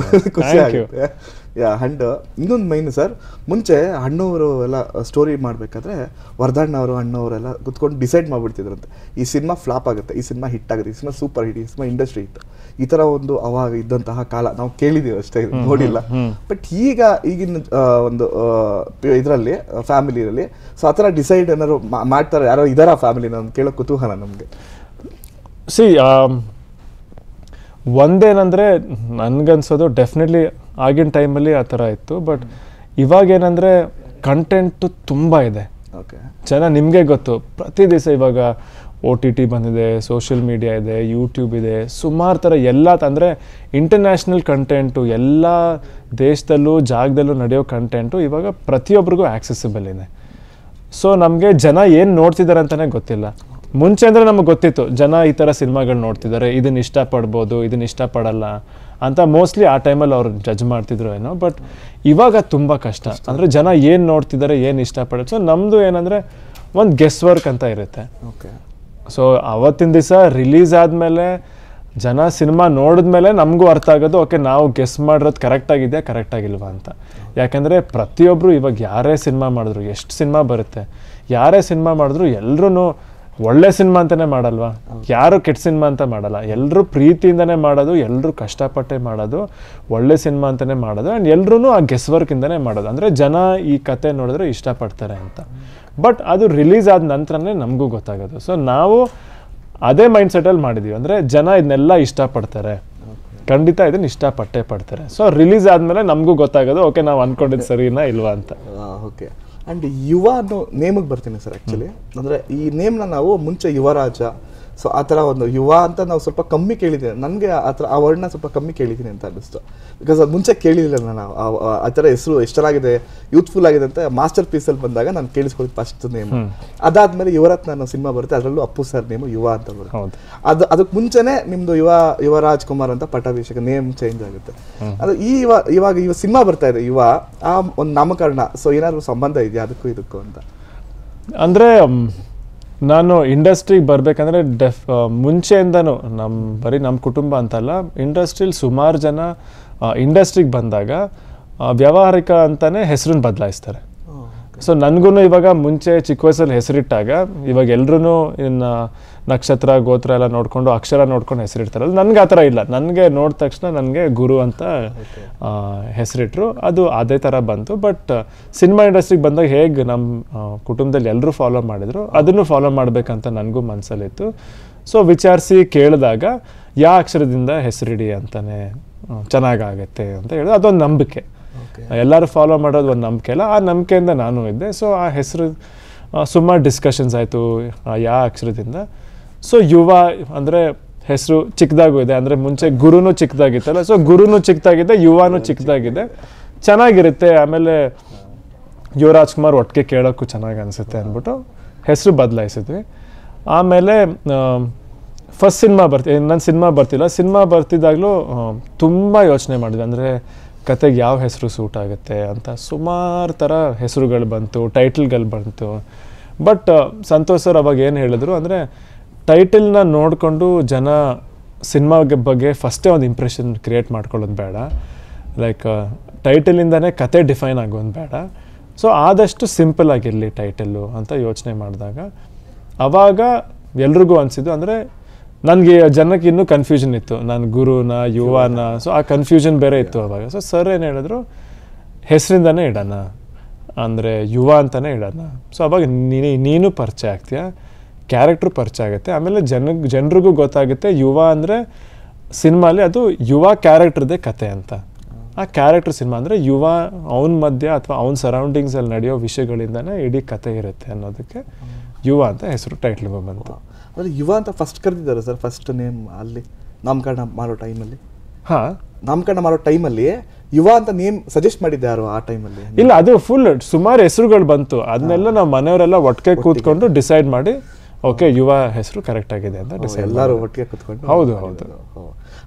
ಖುಷಿ ಆಗುತ್ತೆ. ಅಂಡ್ ಇನ್ನೊಂದು ಮೈನ್ ಸರ್, ಮುಂಚೆ ಅಣ್ಣವರು ಎಲ್ಲ ಸ್ಟೋರಿ ಮಾಡಬೇಕಾದ್ರೆ ವರ್ಧಣ್ಣ ಅವರು ಅಣ್ಣವರೆಲ್ಲ ಕುತ್ಕೊಂಡು ಡಿಸೈಡ್ ಮಾಡಿಬಿಡ್ತಿದ್ರಂತೆ, ಈ ಸಿನಿಮಾ ಫ್ಲಾಪ್ ಆಗುತ್ತೆ, ಈ ಸಿನಿಮಾ ಹಿಟ್ ಆಗುತ್ತೆ, ಈ ಸಿನಿಮಾ ಸೂಪರ್ ಹಿಟ್, ಈ ಸಿನಿಮಾ ಇಂಡಸ್ಟ್ರಿ ಹಿಟ್. ಈ ಥರ ಒಂದು ಅವಾಗ ಇದ್ದಂತಹ ಕಾಲ ನಾವು ಕೇಳಿದ್ದೀವಿ ಅಷ್ಟೇ, ನೋಡಿಲ್ಲ. ಬಟ್ ಈಗಿನ ಒಂದು ಇದರಲ್ಲಿ ಫ್ಯಾಮಿಲಿಯಲ್ಲಿ ಸೊ ಆ ಥರ ಡಿಸೈಡ್ ಏನಾದ್ರು ಮಾಡ್ತಾರೆ ಯಾರೋ ಇದಾರ ಫ್ಯಾಮಿಲಿ? ನಾನು ಕೇಳೋ ಕುತೂಹಲ ನಮಗೆ.
ಸಿ ಒಂದೇನಂದರೆ ನನಗನ್ಸೋದು ಡೆಫಿನೆಟ್ಲಿ ಆಗಿನ ಟೈಮಲ್ಲಿ ಆ ಥರ ಇತ್ತು. ಬಟ್ ಇವಾಗೇನಂದರೆ ಕಂಟೆಂಟು ತುಂಬ ಇದೆ. ಜನ ನಿಮಗೆ ಗೊತ್ತು, ಪ್ರತಿ ದಿವಸ ಇವಾಗ OTT ಬಂದಿದೆ, ಸೋಷಿಯಲ್ ಮೀಡಿಯಾ ಇದೆ, ಯೂಟ್ಯೂಬ್ ಇದೆ, ಸುಮಾರು ಥರ ಎಲ್ಲ ಅಂದರೆ ಇಂಟರ್ನ್ಯಾಷನಲ್ ಕಂಟೆಂಟು, ಎಲ್ಲ ದೇಶದಲ್ಲೂ ಜಾಗದಲ್ಲೂ ನಡೆಯೋ ಕಂಟೆಂಟು ಇವಾಗ ಪ್ರತಿಯೊಬ್ಬರಿಗೂ ಆಕ್ಸೆಸಿಬಲ್ ಇದೆ. ಸೊ ನಮಗೆ ಜನ ಏನು ನೋಡ್ತಿದ್ದಾರೆ ಅಂತಲೇ ಗೊತ್ತಿಲ್ಲ. ಮುಂಚೆ ಅಂದರೆ ನಮಗೆ ಗೊತ್ತಿತ್ತು ಜನ ಈ ಥರ ಸಿನಿಮಾಗಳು ನೋಡ್ತಿದ್ದಾರೆ, ಇದನ್ನು ಇಷ್ಟಪಡ್ಬೋದು, ಇದನ್ನು ಇಷ್ಟಪಡಲ್ಲ ಅಂತ ಮೋಸ್ಟ್ಲಿ ಆ ಟೈಮಲ್ಲಿ ಅವ್ರು ಜಡ್ಜ್ ಮಾಡ್ತಿದ್ರು ಏನೋ. ಬಟ್ ಇವಾಗ ತುಂಬ ಕಷ್ಟ. ಅಂದರೆ ಜನ ಏನು ನೋಡ್ತಿದ್ದಾರೆ, ಏನು ಇಷ್ಟಪಡೋದು. ಸೊ ನಮ್ಮದು ಏನಂದರೆ ಒಂದು ಗೆಸ್ ವರ್ಕ್ ಅಂತ ಇರುತ್ತೆ. ಸೊ ಅವತ್ತಿನ ದಿವಸ ರಿಲೀಸ್ ಆದಮೇಲೆ ಜನ ಸಿನಿಮಾ ನೋಡಿದ್ಮೇಲೆ ನಮಗೂ ಅರ್ಥ ಆಗೋದು, ಓಕೆ ನಾವು ಗೆಸ್ ಮಾಡಿರೋದು ಕರೆಕ್ಟಾಗಿದೆಯಾ ಕರೆಕ್ಟಾಗಿಲ್ವಾ ಅಂತ. ಯಾಕೆಂದರೆ ಪ್ರತಿಯೊಬ್ಬರು ಇವಾಗ ಯಾರೇ ಸಿನಿಮಾ ಮಾಡಿದ್ರು, ಎಷ್ಟು ಸಿನಿಮಾ ಬರುತ್ತೆ, ಯಾರೇ ಸಿನಿಮಾ ಮಾಡಿದ್ರು ಎಲ್ಲರೂ ಒಳ್ಳೆ ಸಿನಿಮಾ ಅಂತಲೇ ಮಾಡಲ್ವಾ, ಯಾರು ಕೆಟ್ಟ ಸಿನಿಮಾ ಅಂತ ಮಾಡಲ್ಲ. ಎಲ್ಲರೂ ಪ್ರೀತಿಯಿಂದನೇ ಮಾಡೋದು, ಎಲ್ಲರೂ ಕಷ್ಟಪಟ್ಟೆ ಮಾಡೋದು, ಒಳ್ಳೆ ಸಿನಿಮಾ ಅಂತಲೇ ಮಾಡೋದು. ಆ್ಯಂಡ್ ಎಲ್ಲರೂ ಆ ಗೆಸ್ ವರ್ಕಿಂದನೇ ಮಾಡೋದು. ಅಂದರೆ ಜನ ಈ ಕತೆ ನೋಡಿದ್ರೆ ಇಷ್ಟಪಡ್ತಾರೆ ಅಂತ. ಬಟ್ ಅದು ರಿಲೀಸ್ ಆದ ನಂತರನೇ ನಮಗೂ ಗೊತ್ತಾಗೋದು. ಸೊ ನಾವು ಅದೇ ಮೈಂಡ್ ಸೆಟಲ್ಲಿ ಮಾಡಿದ್ದೀವಿ. ಅಂದರೆ ಜನ ಇದನ್ನೆಲ್ಲ ಇಷ್ಟಪಡ್ತಾರೆ, ಖಂಡಿತ ಇದನ್ನು ಇಷ್ಟಪಟ್ಟೆ ಪಡ್ತಾರೆ. ಸೊ ರಿಲೀಸ್ ಆದಮೇಲೆ ನಮಗೂ ಗೊತ್ತಾಗೋದು, ಓಕೆ ನಾವು ಅಂದ್ಕೊಂಡಿದ್ದು ಸರಿನಾ ಇಲ್ವಾ ಅಂತ.
ಓಕೆ. ಅಂಡ್ ಯುವ ಅನ್ನೋ ನೇಮಿಗೆ ಬರ್ತೀನಿ ಸರ್ ಆ್ಯಕ್ಚುಲಿ. ಅಂದರೆ ಈ ನೇಮ್ನ ನಾವು ಮುಂಚೆ ಯುವರಾಜ, ಸೊ ಆ ಥರ ಒಂದು ಯುವ ಅಂತ ನಾವು ಸ್ವಲ್ಪ ಕಮ್ಮಿ ಕೇಳಿದ್ದೀನಿ. ನನಗೆ ಆ ಥರ ಆ ವರ್ಡ್ನ ಸ್ವಲ್ಪ ಕಮ್ಮಿ ಕೇಳಿದ್ದೀನಿ ಅಂತ ಅನ್ನಿಸ್ತು. ಬಿಕಾಸ್ ಅದು ಮುಂಚೆ ಕೇಳಿರಲಿಲ್ಲ ನಾನು ಆ ಥರ ಹೆಸರು ಎಷ್ಟು ಚೆನ್ನಾಗಿದೆ, ಯೂತ್ಫುಲ್ ಆಗಿದೆ ಅಂತ ಮಾಸ್ಟರ್ ಪೀಸಲ್ಲಿ ಬಂದಾಗ ನಾನು ಕೇಳಿಸ್ಕೊಳಿದ್ದು ಫಸ್ಟ್ ನೇಮ್. ಅದಾದಮೇಲೆ ಯುವರತ್ನ ಅನ್ನೋ ಸಿನಿಮಾ ಬರುತ್ತೆ, ಅದರಲ್ಲೂ ಅಪ್ಪು ಸರ್ ನೇಮು ಯುವ ಅಂತ ಬರುತ್ತೆ. ಅದಕ್ಕೆ ಮುಂಚೆನೇ ನಿಮ್ಮದು ಯುವರಾಜ್ ಕುಮಾರ್ ಅಂತ ಪಟ್ಟಾಭಿಷೇಕ ನೇಮ್ ಚೇಂಜ್ ಆಗುತ್ತೆ. ಅದು ಇವಾಗ ಸಿನಿಮಾ ಬರ್ತಾ ಇದೆ ಯುವ, ಆ ಒಂದು ನಾಮಕರಣ, ಸೊ ಏನಾದರೂ ಸಂಬಂಧ ಇದೆಯಾ ಅದಕ್ಕೂ ಇದಕ್ಕೂ ಅಂತ?
ಅಂದರೆ ನಾನು ಇಂಡಸ್ಟ್ರಿಗೆ ಬರಬೇಕಂದ್ರೆ ಮುಂಚೆಯಿಂದನೂ ಬರೀ ನಮ್ಮ ಕುಟುಂಬ ಅಂತಲ್ಲ, ಇಂಡಸ್ಟ್ರಿಲಿ ಸುಮಾರು ಜನ ಇಂಡಸ್ಟ್ರಿಗೆ ಬಂದಾಗ ವ್ಯಾವಹಾರಿಕ ಅಂತಲೇ ಹೆಸರನ್ನ ಬದಲಾಯಿಸ್ತಾರೆ. ಸೊ ನನಗೂ ಇವಾಗ ಮುಂಚೆ ಚಿಕ್ಕ ವಯಸ್ಸಲ್ಲಿ ಹೆಸರಿಟ್ಟಾಗ ಇವಾಗ ಎಲ್ಲರೂ ಇನ್ನು ನಕ್ಷತ್ರ ಗೋತ್ರ ಎಲ್ಲ ನೋಡಿಕೊಂಡು ಅಕ್ಷರ ನೋಡ್ಕೊಂಡು ಹೆಸರಿಡ್ತಾರಲ್ಲ, ನನಗೆ ಆ ಥರ ಇಲ್ಲ. ನನಗೆ ನೋಡಿದ ತಕ್ಷಣ ನನಗೆ ಗುರು ಅಂತ ಹೆಸರಿಟ್ರು, ಅದು ಅದೇ ಥರ ಬಂತು. ಬಟ್ ಸಿನಿಮಾ ಇಂಡಸ್ಟ್ರಿಗೆ ಬಂದಾಗ ಹೇಗೆ ನಮ್ಮ ಕುಟುಂಬದಲ್ಲಿ ಎಲ್ಲರೂ ಫಾಲೋ ಮಾಡಿದ್ರು ಅದನ್ನು ಫಾಲೋ ಮಾಡಬೇಕಂತ ನನಗೂ ಮನಸ್ಸಲ್ಲಿತ್ತು. ಸೊ ವಿಚಾರಿಸಿ ಕೇಳಿದಾಗ ಯಾವ ಅಕ್ಷರದಿಂದ ಹೆಸರಿಡಿ ಅಂತಲೇ ಚೆನ್ನಾಗಾಗತ್ತೆ ಅಂತ ಹೇಳಿ ಅದೊಂದು ನಂಬಿಕೆ. ಎಲ್ಲರೂ ಫಾಲೋ ಮಾಡೋದು ಒಂದು ನಂಬಿಕೆ ಅಲ್ಲ, ಆ ನಂಬಿಕೆಯಿಂದ ನಾನು ಇದ್ದೆ. ಸೊ ಆ ಹೆಸರು ಸುಮಾರು ಡಿಸ್ಕಷನ್ಸ್ ಆಯಿತು ಯಾವ ಅಕ್ಷರದಿಂದ. ಸೊ ಯುವ ಅಂದರೆ ಹೆಸರು ಚಿಕ್ಕದಾಗೂ ಇದೆ, ಅಂದರೆ ಮುಂಚೆ ಗುರುನೂ ಚಿಕ್ಕದಾಗಿತ್ತಲ್ಲ, ಸೊ ಗುರುನೂ ಚಿಕ್ಕದಾಗಿದೆ, ಯುವನೂ ಚಿಕ್ಕದಾಗಿದೆ, ಚೆನ್ನಾಗಿರುತ್ತೆ. ಆಮೇಲೆ ಯುವರಾಜ್ ಕುಮಾರ್ ಒಟ್ಟಿಗೆ ಕೇಳೋಕ್ಕೂ ಚೆನ್ನಾಗಿ ಅನಿಸುತ್ತೆ ಅಂದ್ಬಿಟ್ಟು ಹೆಸರು ಬದಲಾಯಿಸಿದ್ವಿ. ಆಮೇಲೆ ಫಸ್ಟ್ ಸಿನಿಮಾ ಬರ್ತಿದ್ದಾಗಲೂ ತುಂಬ ಯೋಚನೆ ಮಾಡಿದೆ, ಅಂದರೆ ಕತೆಗೆ ಯಾವ ಹೆಸರು ಸೂಟ್ ಆಗುತ್ತೆ ಅಂತ ಸುಮಾರು ಥರ ಹೆಸರುಗಳು ಬಂತು, ಟೈಟಲ್ಗಳು ಬಂತು. ಬಟ್ ಸಂತೋಷ್ ಸರ್ ಅವಾಗ ಏನು ಹೇಳಿದ್ರು ಅಂದರೆ, ಟೈಟಲ್ನ ನೋಡಿಕೊಂಡು ಜನ ಸಿನಿಮಾ ಬಗ್ಗೆ ಫಸ್ಟೇ ಒಂದು ಇಂಪ್ರೆಷನ್ ಕ್ರಿಯೇಟ್ ಮಾಡ್ಕೊಳ್ಳೋದು ಬೇಡ, ಲೈಕ್ ಟೈಟಲಿಂದನೇ ಕತೆ ಡಿಫೈನ್ ಆಗೋದು ಬೇಡ. ಸೊ ಆದಷ್ಟು ಸಿಂಪಲ್ ಆಗಿರಲಿ ಟೈಟಲ್ಲು ಅಂತ ಯೋಚನೆ ಮಾಡಿದಾಗ ಆವಾಗ ಎಲ್ರಿಗೂ ಅನಿಸಿದ್ದು, ಅಂದರೆ ನನಗೆ ಜನಕ್ಕೆ ಇನ್ನೂ ಕನ್ಫ್ಯೂಷನ್ ಇತ್ತು, ನಾನು ಗುರುನ ಯುವನ, ಸೊ ಆ ಕನ್ಫ್ಯೂಷನ್ ಬೇರೆ ಇತ್ತು ಅವಾಗ. ಸೊ ಸರ್ ಏನು ಹೇಳಿದ್ರು, ಹೆಸರಿಂದನೇ ಇಡೋಣ, ಅಂದರೆ ಯುವ ಅಂತಲೇ ಇಡೋಣ. ಸೊ ಅವಾಗ ನೀನು ಪರಿಚಯ ಆಗ್ತೀಯ, ಕ್ಯಾರೆಕ್ಟ್ರು ಪರಿಚಯ ಆಗುತ್ತೆ, ಆಮೇಲೆ ಜನರಿಗೂ ಗೊತ್ತಾಗುತ್ತೆ ಯುವ ಅಂದರೆ ಸಿನಿಮಾಲಿ ಅದು ಯುವ ಕ್ಯಾರೆಕ್ಟ್ರದ್ದೇ ಕತೆ ಅಂತ. ಆ ಕ್ಯಾರೆಕ್ಟರ್ ಸಿನಿಮಾ ಅಂದರೆ ಯುವ ಅವನ ಮಧ್ಯ ಅಥವಾ ಅವನ ಸರೌಂಡಿಂಗ್ಸಲ್ಲಿ ನಡೆಯೋ ವಿಷಯಗಳಿಂದನೇ ಇಡೀ ಕತೆ ಇರುತ್ತೆ ಅನ್ನೋದಕ್ಕೆ ಯುವ ಅಂತ ಹೆಸರು ಟೈಟ್ಲಿಗೆ ಬಂತು.
ಅಂದರೆ ಯುವ ಅಂತ ಫಸ್ಟ್ ಕರೆದಿದ್ದಾರೆ ಸರ್, ಫಸ್ಟ್ ನೇಮ್ ಅಲ್ಲಿ ನಾಮಕರಣ ಮಾಡೋ ಟೈಮಲ್ಲಿ? ಹಾಂ, ನಾಮಕರಣ ಮಾಡೋ ಟೈಮಲ್ಲಿ ಯುವ ಅಂತ ನೇಮ್ ಸಜೆಸ್ಟ್ ಮಾಡಿದ್ದೆ ಯಾರು ಆ ಟೈಮಲ್ಲಿ?
ಇಲ್ಲ, ಅದು ಫುಲ್ ಸುಮಾರು ಹೆಸರುಗಳು ಬಂತು, ಅದನ್ನೆಲ್ಲ ನಾವು ಮನೆಯವರೆಲ್ಲ ಒಟ್ಟಿಗೆ ಕೂತ್ಕೊಂಡು ಡಿಸೈಡ್ ಮಾಡಿ ಓಕೆ ಯುವ ಹೆಸರು ಕರೆಕ್ಟ್ ಆಗಿದೆ ಅಂತ ಡಿಸೈಡ್.
ಎಲ್ಲರೂ ಒಟ್ಟಿಗೆ ಕೂತ್ಕೊಂಡು?
ಹೌದು.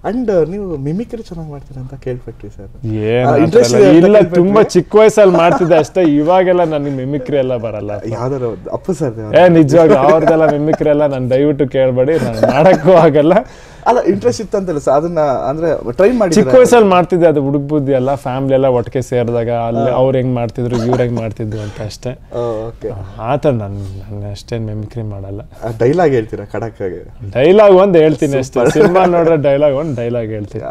ಅಂಡ್ ನೀವು ಮಿಮಿಕ್ರಿ ಚೆನ್ನಾಗಿ ಮಾಡ್ತೀರಾ ಅಂತ ಕೇಳ್ಪಟ್ರಿ ಸರ್.
ಇಲ್ಲ, ತುಂಬಾ ಚಿಕ್ಕ ವಯಸ್ಸಲ್ಲಿ ಮಾಡ್ತಿದ್ದೆ ಅಷ್ಟೇ, ಇವಾಗೆಲ್ಲ ನನಗೆ ಮಿಮಿಕ್ರಿ ಎಲ್ಲ ಬರಲ್ಲ.
ಯಾವ್ದಾರು ಅಪ್ಪು ಸರ್
ನಿಜವಾಗ ಅವ್ರದ್ದೆಲ್ಲ ಮಿಮಿಕ್ರಿ ಎಲ್ಲ ನಾನು ದಯವಿಟ್ಟು ಕೇಳಬೇಡಿ, ನಾನು ಮಾಡಕ್ಕೂ ಆಗಲ್ಲ.
ಅಲ್ಲ, ಇಂಟ್ರೆಸ್ಟ್ ಇತ್ತಂತಲ್ಲ ಸರ್ ಅದನ್ನ, ಅಂದ್ರೆ ಟ್ರೈ ಮಾಡಿ
ಚಿಕ್ಕ ವಯಸ್ಸಲ್ಲಿ ಮಾಡ್ತಿದ್ದೆ, ಅದು ಹುಡುಗ ಬುದ್ಧಿ ಎಲ್ಲ ಫ್ಯಾಮಿಲಿ ಎಲ್ಲ ಒಟ್ಟಿಗೆ ಸೇರಿದಾಗ ಅಲ್ಲಿ ಅವ್ರು ಹೆಂಗ್ ಮಾಡ್ತಿದ್ರು ಇವ್ರು ಹೆಂಗ್ ಮಾಡ್ತಿದ್ರು ಅಂತ ಅಷ್ಟೇ. ಆ ಥರ ನಾನು ಅಷ್ಟೇನು ಮಿಮಿಕ್ರಿ ಮಾಡಲ್ಲ.
ಡೈಲಾಗ್ ಹೇಳ್ತೀರಾ ಖಡಕ್ ಆಗಿ?
ಡೈಲಾಗ್ ಒಂದು ಹೇಳ್ತೀನಿ ಅಷ್ಟೇ, ಸಿನಿಮಾ ನೋಡ್ರೆ ಡೈಲಾಗ್ ಹೇಳ್ತೀನಿ.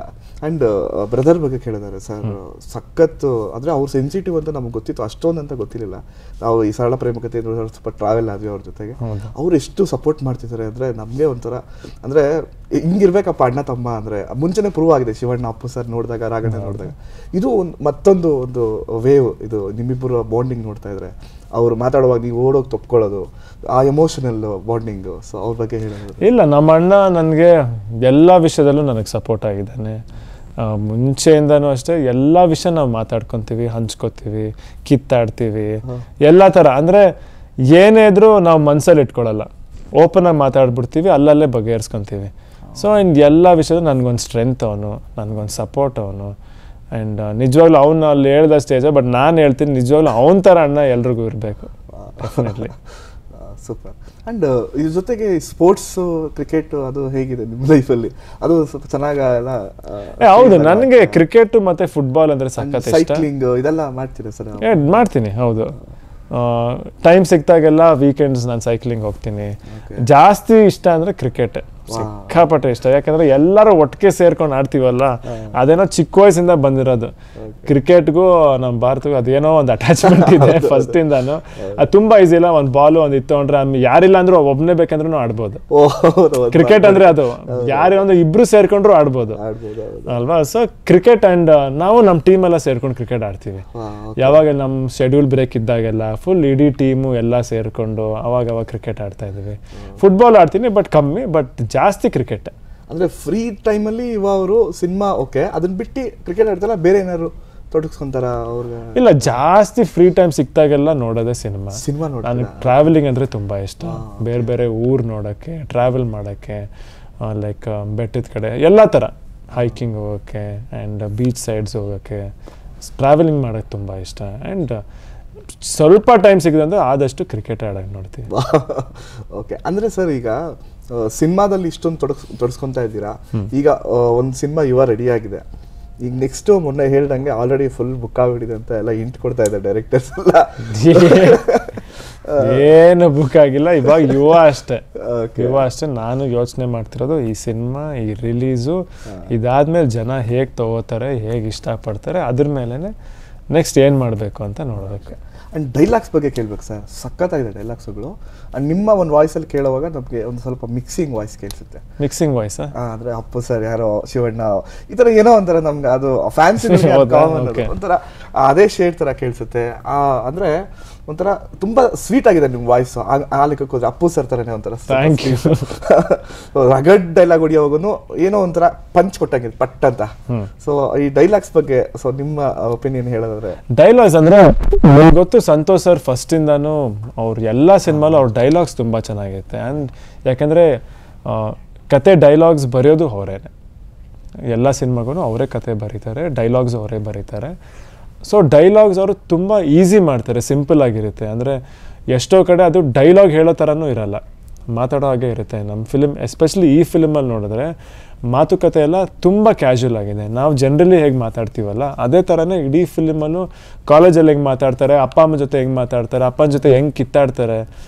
ಅಂಡ್ ಬ್ರದರ್ ಬಗ್ಗೆ ಕೇಳಿದ್ದಾರೆ ಸರ್, ಸಖತ್ತು, ಅಂದರೆ ಅವ್ರು ಸೆನ್ಸಿಟಿವ್ ಅಂತ ನಮ್ಗೆ ಗೊತ್ತಿತ್ತು, ಅಷ್ಟೊಂದು ಅಂತ ಗೊತ್ತಿರಲಿಲ್ಲ. ನಾವು ಈ ಸರಳ ಪ್ರೇಮಕತೆ ಸ್ವಲ್ಪ ಟ್ರಾವೆಲ್ ಆದ್ವಿ ಅವ್ರ ಜೊತೆಗೆ, ಅವ್ರು ಎಷ್ಟು ಸಪೋರ್ಟ್ ಮಾಡ್ತಿದ್ದಾರೆ ಅಂದರೆ ನಮಗೆ ಒಂಥರ, ಅಂದರೆ ಹಿಂಗಿರ್ಬೇಕಪ್ಪ ಅಣ್ಣ ತಮ್ಮ ಅಂದರೆ. ಮುಂಚೆನೇ ಪ್ರೂವ್ ಆಗಿದೆ, ಶಿವಣ್ಣ ಅಪ್ಪು ಸರ್ ನೋಡಿದಾಗ, ರಾಘಣ್ಣ ನೋಡಿದಾಗ. ಇದು ಮತ್ತೊಂದು ಒಂದು ವೇವ್, ಇದು ನಿಮ್ಮಿಬ್ಬರು ಬಾಂಡಿಂಗ್ ನೋಡ್ತಾ ಇದ್ರೆ, ಅವ್ರು ಮಾತಾಡುವಾಗ ನೀವು ಓಡೋಗಿ ತಪ್ಕೊಳ್ಳೋದು, ಆ ಎಮೋಷನಲ್ ಬಾಂಡಿಂಗು. ಸೊ ಅವ್ರ ಬಗ್ಗೆ ಹೇಳೋದು? ಇಲ್ಲ, ನಮ್ಮ ಅಣ್ಣ ನನಗೆ ಎಲ್ಲ ವಿಷಯದಲ್ಲೂ ನನಗೆ ಸಪೋರ್ಟ್ ಆಗಿದ್ದಾನೆ. ಮುಂಚೆಯಿಂದನೂ ಅಷ್ಟೇ, ಎಲ್ಲ ವಿಷಯ ನಾವು ಮಾತಾಡ್ಕೊತೀವಿ, ಹಂಚ್ಕೋತೀವಿ, ಕಿತ್ತಾಡ್ತೀವಿ, ಎಲ್ಲ ಥರ. ಅಂದರೆ ಏನೇ ಇದ್ರೂ ನಾವು ಮನಸ್ಸಲ್ಲಿ ಇಟ್ಕೊಳ್ಳಲ್ಲ, ಓಪನ್ ಆಗಿ ಮಾತಾಡ್ಬಿಡ್ತೀವಿ, ಅಲ್ಲಲ್ಲೇ ಬಗೆಹರಿಸ್ಕೊತೀವಿ. ಸೊ ಎಲ್ಲ ವಿಷಯದಲ್ಲೂ ನನಗೊಂದು ಸ್ಟ್ರೆಂತ್ ಅವನು, ನನಗೊಂದು ಸಪೋರ್ಟ್ ಅವನು. ಆ್ಯಂಡ್ ನಿಜವಾಗ್ಲೂ ಅವ್ನು ಅಲ್ಲಿ ಹೇಳ್ದ ಸ್ಟೇಜ್, ಬಟ್ ನಾನು ಹೇಳ್ತೀನಿ ನಿಜವಾಗ್ಲೂ ಅವನ ಥರ ಅಣ್ಣ ಎಲ್ರಿಗೂ ಇರಬೇಕು, ಡೆಫಿನೆಟ್ಲಿ. ಸೂಪರ್. ಆ್ಯಂಡ್ ಇದ್ರ ಜೊತೆಗೆ ಸ್ಪೋರ್ಟ್ಸು, ಕ್ರಿಕೆಟ್ ಅದು ಹೇಗಿದೆ ನಿಮ್ಮ ಲೈಫಲ್ಲಿ? ಅದು ಸ್ವಲ್ಪ ಚೆನ್ನಾಗೆಲ್ಲ?
ಹೌದು, ನನಗೆ ಕ್ರಿಕೆಟ್ ಮತ್ತು ಫುಟ್ಬಾಲ್ ಅಂದರೆ ಸಖತ್ ಇಷ್ಟ.
ಸೈಕ್ಲಿಂಗ್ ಇದೆಲ್ಲ ಮಾಡ್ತೀರಾ ಸರ್?
ಮಾಡ್ತೀನಿ, ಹೌದು. ಟೈಮ್ ಸಿಕ್ತಾಗೆಲ್ಲ ವೀಕೆಂಡ್ಸ್ ನಾನು ಸೈಕ್ಲಿಂಗ್ ಹೋಗ್ತೀನಿ. ಜಾಸ್ತಿ ಇಷ್ಟ ಅಂದರೆ ಕ್ರಿಕೆಟ್, ಸಿಕ್ಕಾಪಟ್ಟೆ ಇಷ್ಟ. ಯಾಕಂದ್ರೆ ಎಲ್ಲರೂ ಒಟ್ಟಿಗೆ ಸೇರ್ಕೊಂಡು ಆಡ್ತೀವಲ್ಲ, ಅದೇನೋ ಚಿಕ್ಕ ವಯಸ್ಸಿಂದ ಬಂದಿರೋದು. ಕ್ರಿಕೆಟ್ಗೂ ನಮ್ಮ ಭಾರತಕ್ಕೂ ಅದೇನೋ ಒಂದು ಅಟ್ಯಾಚ್ಮೆಂಟ್ ಇದೆ ಫಸ್ಟ್ ಇಂದಾನು. ಅದು ತುಂಬಾ ಈಸಿ ಇಲ್ಲ, ಒಂದು ಬಾಲು ಒಂದು ಇತ್ತೊಂಡ್ರೆ ಯಾರಿಲ್ಲ ಅಂದ್ರೂ ಒಬ್ಬನೇ ಬೇಕಂದ್ರೂ ಆಡ್ಬೋದು. ಕ್ರಿಕೆಟ್ ಅಂದ್ರೆ ಅದು ಯಾರೇ ಒಂದು ಇಬ್ರು ಸೇರ್ಕೊಂಡ್ರು ಆಡ್ಬೋದು ಅಲ್ವಾ. ಸೊ ಕ್ರಿಕೆಟ್ ಅಂಡ್ ನಾವು ನಮ್ಮ ಟೀಮ್ ಎಲ್ಲ ಸೇರ್ಕೊಂಡು ಕ್ರಿಕೆಟ್ ಆಡ್ತೀವಿ. ಯಾವಾಗ ನಮ್ಮ ಶೆಡ್ಯೂಲ್ ಬ್ರೇಕ್ ಇದ್ದಾಗೆಲ್ಲ ಫುಲ್ ಇಡೀ ಟೀಮು ಎಲ್ಲ ಸೇರ್ಕೊಂಡು ಅವಾಗ ಕ್ರಿಕೆಟ್ ಆಡ್ತಾ ಇದೀವಿ. ಫುಟ್ಬಾಲ್ ಆಡ್ತೀನಿ ಬಟ್ ಕಮ್ಮಿ, ಬಟ್ ಜಾಸ್ತಿ ಕ್ರಿಕೆಟ್.
ಅಂದ್ರೆ ಫ್ರೀ ಟೈಮಲ್ಲಿ ಇವಾಗ ಅವರು ಸಿನಿಮಾ ಓಕೆ, ಅದನ್ನ ಬಿಟ್ಟು ಕ್ರಿಕೆಟ್ ಆಡ್ತಾರ, ಬೇರೆ ಏನಾದ್ರು ತೊಡಗಿಸ್ಕೊಂತಾರ ಅವ್ರಿಗೆ?
ಇಲ್ಲ, ಜಾಸ್ತಿ ಫ್ರೀ ಟೈಮ್ ಸಿಕ್ತಾಗೆಲ್ಲ ನೋಡೋದೇ ಸಿನಿಮಾ. ನನಗೆ ಟ್ರಾವೆಲಿಂಗ್ ಅಂದರೆ ತುಂಬ ಇಷ್ಟ. ಬೇರೆ ಬೇರೆ ಊರು ನೋಡೋಕ್ಕೆ, ಟ್ರಾವೆಲ್ ಮಾಡೋಕ್ಕೆ, ಲೈಕ್ ಬೆಟ್ಟದ ಕಡೆ ಎಲ್ಲ ಥರ ಹೈಕಿಂಗ್ ಹೋಗೋಕ್ಕೆ ಆ್ಯಂಡ್ ಬೀಚ್ ಸೈಡ್ಸ್ ಹೋಗೋಕ್ಕೆ, ಟ್ರಾವೆಲಿಂಗ್ ಮಾಡೋಕ್ಕೆ ತುಂಬ ಇಷ್ಟ. ಆ್ಯಂಡ್ ಸ್ವಲ್ಪ ಟೈಮ್ ಸಿಗಿದೆ ಅಂದರೆ ಆದಷ್ಟು ಕ್ರಿಕೆಟ್ ಆಡೋಕ್ಕೆ ನೋಡ್ತೀವಿ.
ಓಕೆ, ಅಂದರೆ ಸರ್ ಈಗ ಸಿನಿಮಾದಲ್ಲಿ ಇಷ್ಟೊಂದು ತೊಡಸ್ಕೊತಾ ಇದ್ದೀರಾ. ಈಗ ಒಂದು ಸಿನಿಮಾ ಯುವ ರೆಡಿ ಆಗಿದೆ, ಈಗ ನೆಕ್ಸ್ಟ್ ಮೊನ್ನೆ ಹೇಳ್ದಂಗೆ ಆಲ್ರೆಡಿ ಫುಲ್ ಬುಕ್ ಆಗ್ಬಿಟ್ಟಿದೆ ಅಂತ ಎಲ್ಲ ಹಿಂಟ್ ಕೊಡ್ತಾ ಇದ್ದಾರೆ ಡೈರೆಕ್ಟರ್ಸ್ ಎಲ್ಲ.
ಏನು ಬುಕ್ ಆಗಿಲ್ಲ, ಇವಾಗ ಯುವ ಅಷ್ಟೇ. ನಾನು ಯೋಚನೆ ಮಾಡ್ತಿರೋದು ಈ ಸಿನಿಮಾ, ಈ ರಿಲೀಸು ಇದಾದ್ಮೇಲೆ ಜನ ಹೇಗೆ ತಗೋತಾರೆ, ಹೇಗೆ ಇಷ್ಟಪಡ್ತಾರೆ, ಅದ್ರ ಮೇಲೆ ನೆಕ್ಸ್ಟ್ ಏನು ಮಾಡಬೇಕು ಅಂತ ನೋಡಬೇಕು.
ಆ್ಯಂಡ್ ಡೈಲಾಗ್ಸ್ ಬಗ್ಗೆ ಕೇಳ್ಬೇಕು ಸರ್, ಸಖತ್ತಾಗಿದೆ ಡೈಲಾಗ್ಸ್ಗಳು. ಆ್ಯಂಡ್ ನಿಮ್ಮ ಒಂದು ವಾಯ್ಸಲ್ಲಿ ಕೇಳುವಾಗ ನಮಗೆ ಒಂದು ಸ್ವಲ್ಪ ಮಿಕ್ಸಿಂಗ್ ವಾಯ್ಸ್ ಕೇಳಿಸುತ್ತೆ.
ಮಿಕ್ಸಿಂಗ್ ವಾಯ್ಸ್
ಅಂದರೆ ಅಪ್ಪು ಸರ್ ಯಾರೋ, ಶಿವಣ್ಣ, ಈ ಥರ ಏನೋ ಒಂಥರ ನಮ್ಗೆ ಅದು ಫ್ಯಾನ್ಸಿ ಒಂಥರ ಅದೇ ಶೇಡ್ ಥರ ಕೇಳಿಸುತ್ತೆ. ಅಂದರೆ ಒಂಥರ ತುಂಬಾ ಸ್ವೀಟ್ ಆಗಿದೆ ನಿಮ್ಮ ವಾಯ್ಸ್. ಆ ಲೆಕ್ಕಕ್ಕೆ ಹೋದ್ರೆ ಅಪ್ಪು ಸರ್ ಥರನೇ ಒಂಥರ ರಗಡ್ ಡೈಲಾಗ್ ಹೊಡಿಯೋವಾಗೂ ಏನೋ ಒಂಥರ ಪಂಚ್ ಕೊಟ್ಟಂಗಿದೆ ಪಟ್ ಅಂತ. ಸೊ ಈ ಡೈಲಾಗ್ಸ್ ಬಗ್ಗೆ ಸೊ ನಿಮ್ಮ ಒಪಿನಿಯನ್ ಹೇಳೋದಾದ್ರೆ?
ಡೈಲಾಗ್ಸ್ ಅಂದ್ರೆ ಗೊತ್ತು, ಸಂತೋಷ್ ಸರ್ ಫಸ್ಟ್ ಇಂದಾನು ಅವ್ರ ಎಲ್ಲ ಸಿನಿಮಾಲು ಅವ್ರ ಡೈಲಾಗ್ಸ್ ತುಂಬಾ ಚೆನ್ನಾಗೈತೆ. ಆ್ಯಂಡ್ ಯಾಕಂದ್ರೆ ಕತೆ ಡೈಲಾಗ್ಸ್ ಬರೆಯೋದು ಅವರೇನೆ. ಎಲ್ಲ ಸಿನಿಮಾಗೂ ಅವರೇ ಕತೆ ಬರೀತಾರೆ, ಡೈಲಾಗ್ಸ್ ಅವರೇ ಬರೀತಾರೆ. ಸೊ ಡೈಲಾಗ್ಸ್ ಅವರು ತುಂಬ ಈಸಿ ಮಾಡ್ತಾರೆ, ಸಿಂಪಲ್ ಆಗಿರುತ್ತೆ. ಅಂದರೆ ಎಷ್ಟೋ ಕಡೆ ಅದು ಡೈಲಾಗ್ ಹೇಳೋ ಥರನೂ ಇರಲ್ಲ, ಮಾತಾಡೋ ಹಾಗೆ ಇರುತ್ತೆ. ನಮ್ಮ ಫಿಲ್ಮ್ ಎಸ್ಪೆಷಲಿ ಈ ಫಿಲ್ಮಲ್ಲಿ ನೋಡಿದ್ರೆ ಮಾತುಕತೆ ಎಲ್ಲ ತುಂಬ ಕ್ಯಾಶುವಲ್ ಆಗಿದೆ. ನಾವು ಜನರಲಿ ಹೇಗೆ ಮಾತಾಡ್ತೀವಲ್ಲ ಅದೇ ಥರನೇ ಇಡೀ ಫಿಲ್ಮಲ್ಲೂ ಕಾಲೇಜಲ್ಲಿ ಹೆಂಗೆ ಮಾತಾಡ್ತಾರೆ, ಅಪ್ಪ ಅಮ್ಮ ಜೊತೆ ಹೆಂಗೆ ಮಾತಾಡ್ತಾರೆ, ಅಪ್ಪನ ಜೊತೆ ಹೆಂಗೆ ಕಿತ್ತಾಡ್ತಾರೆ,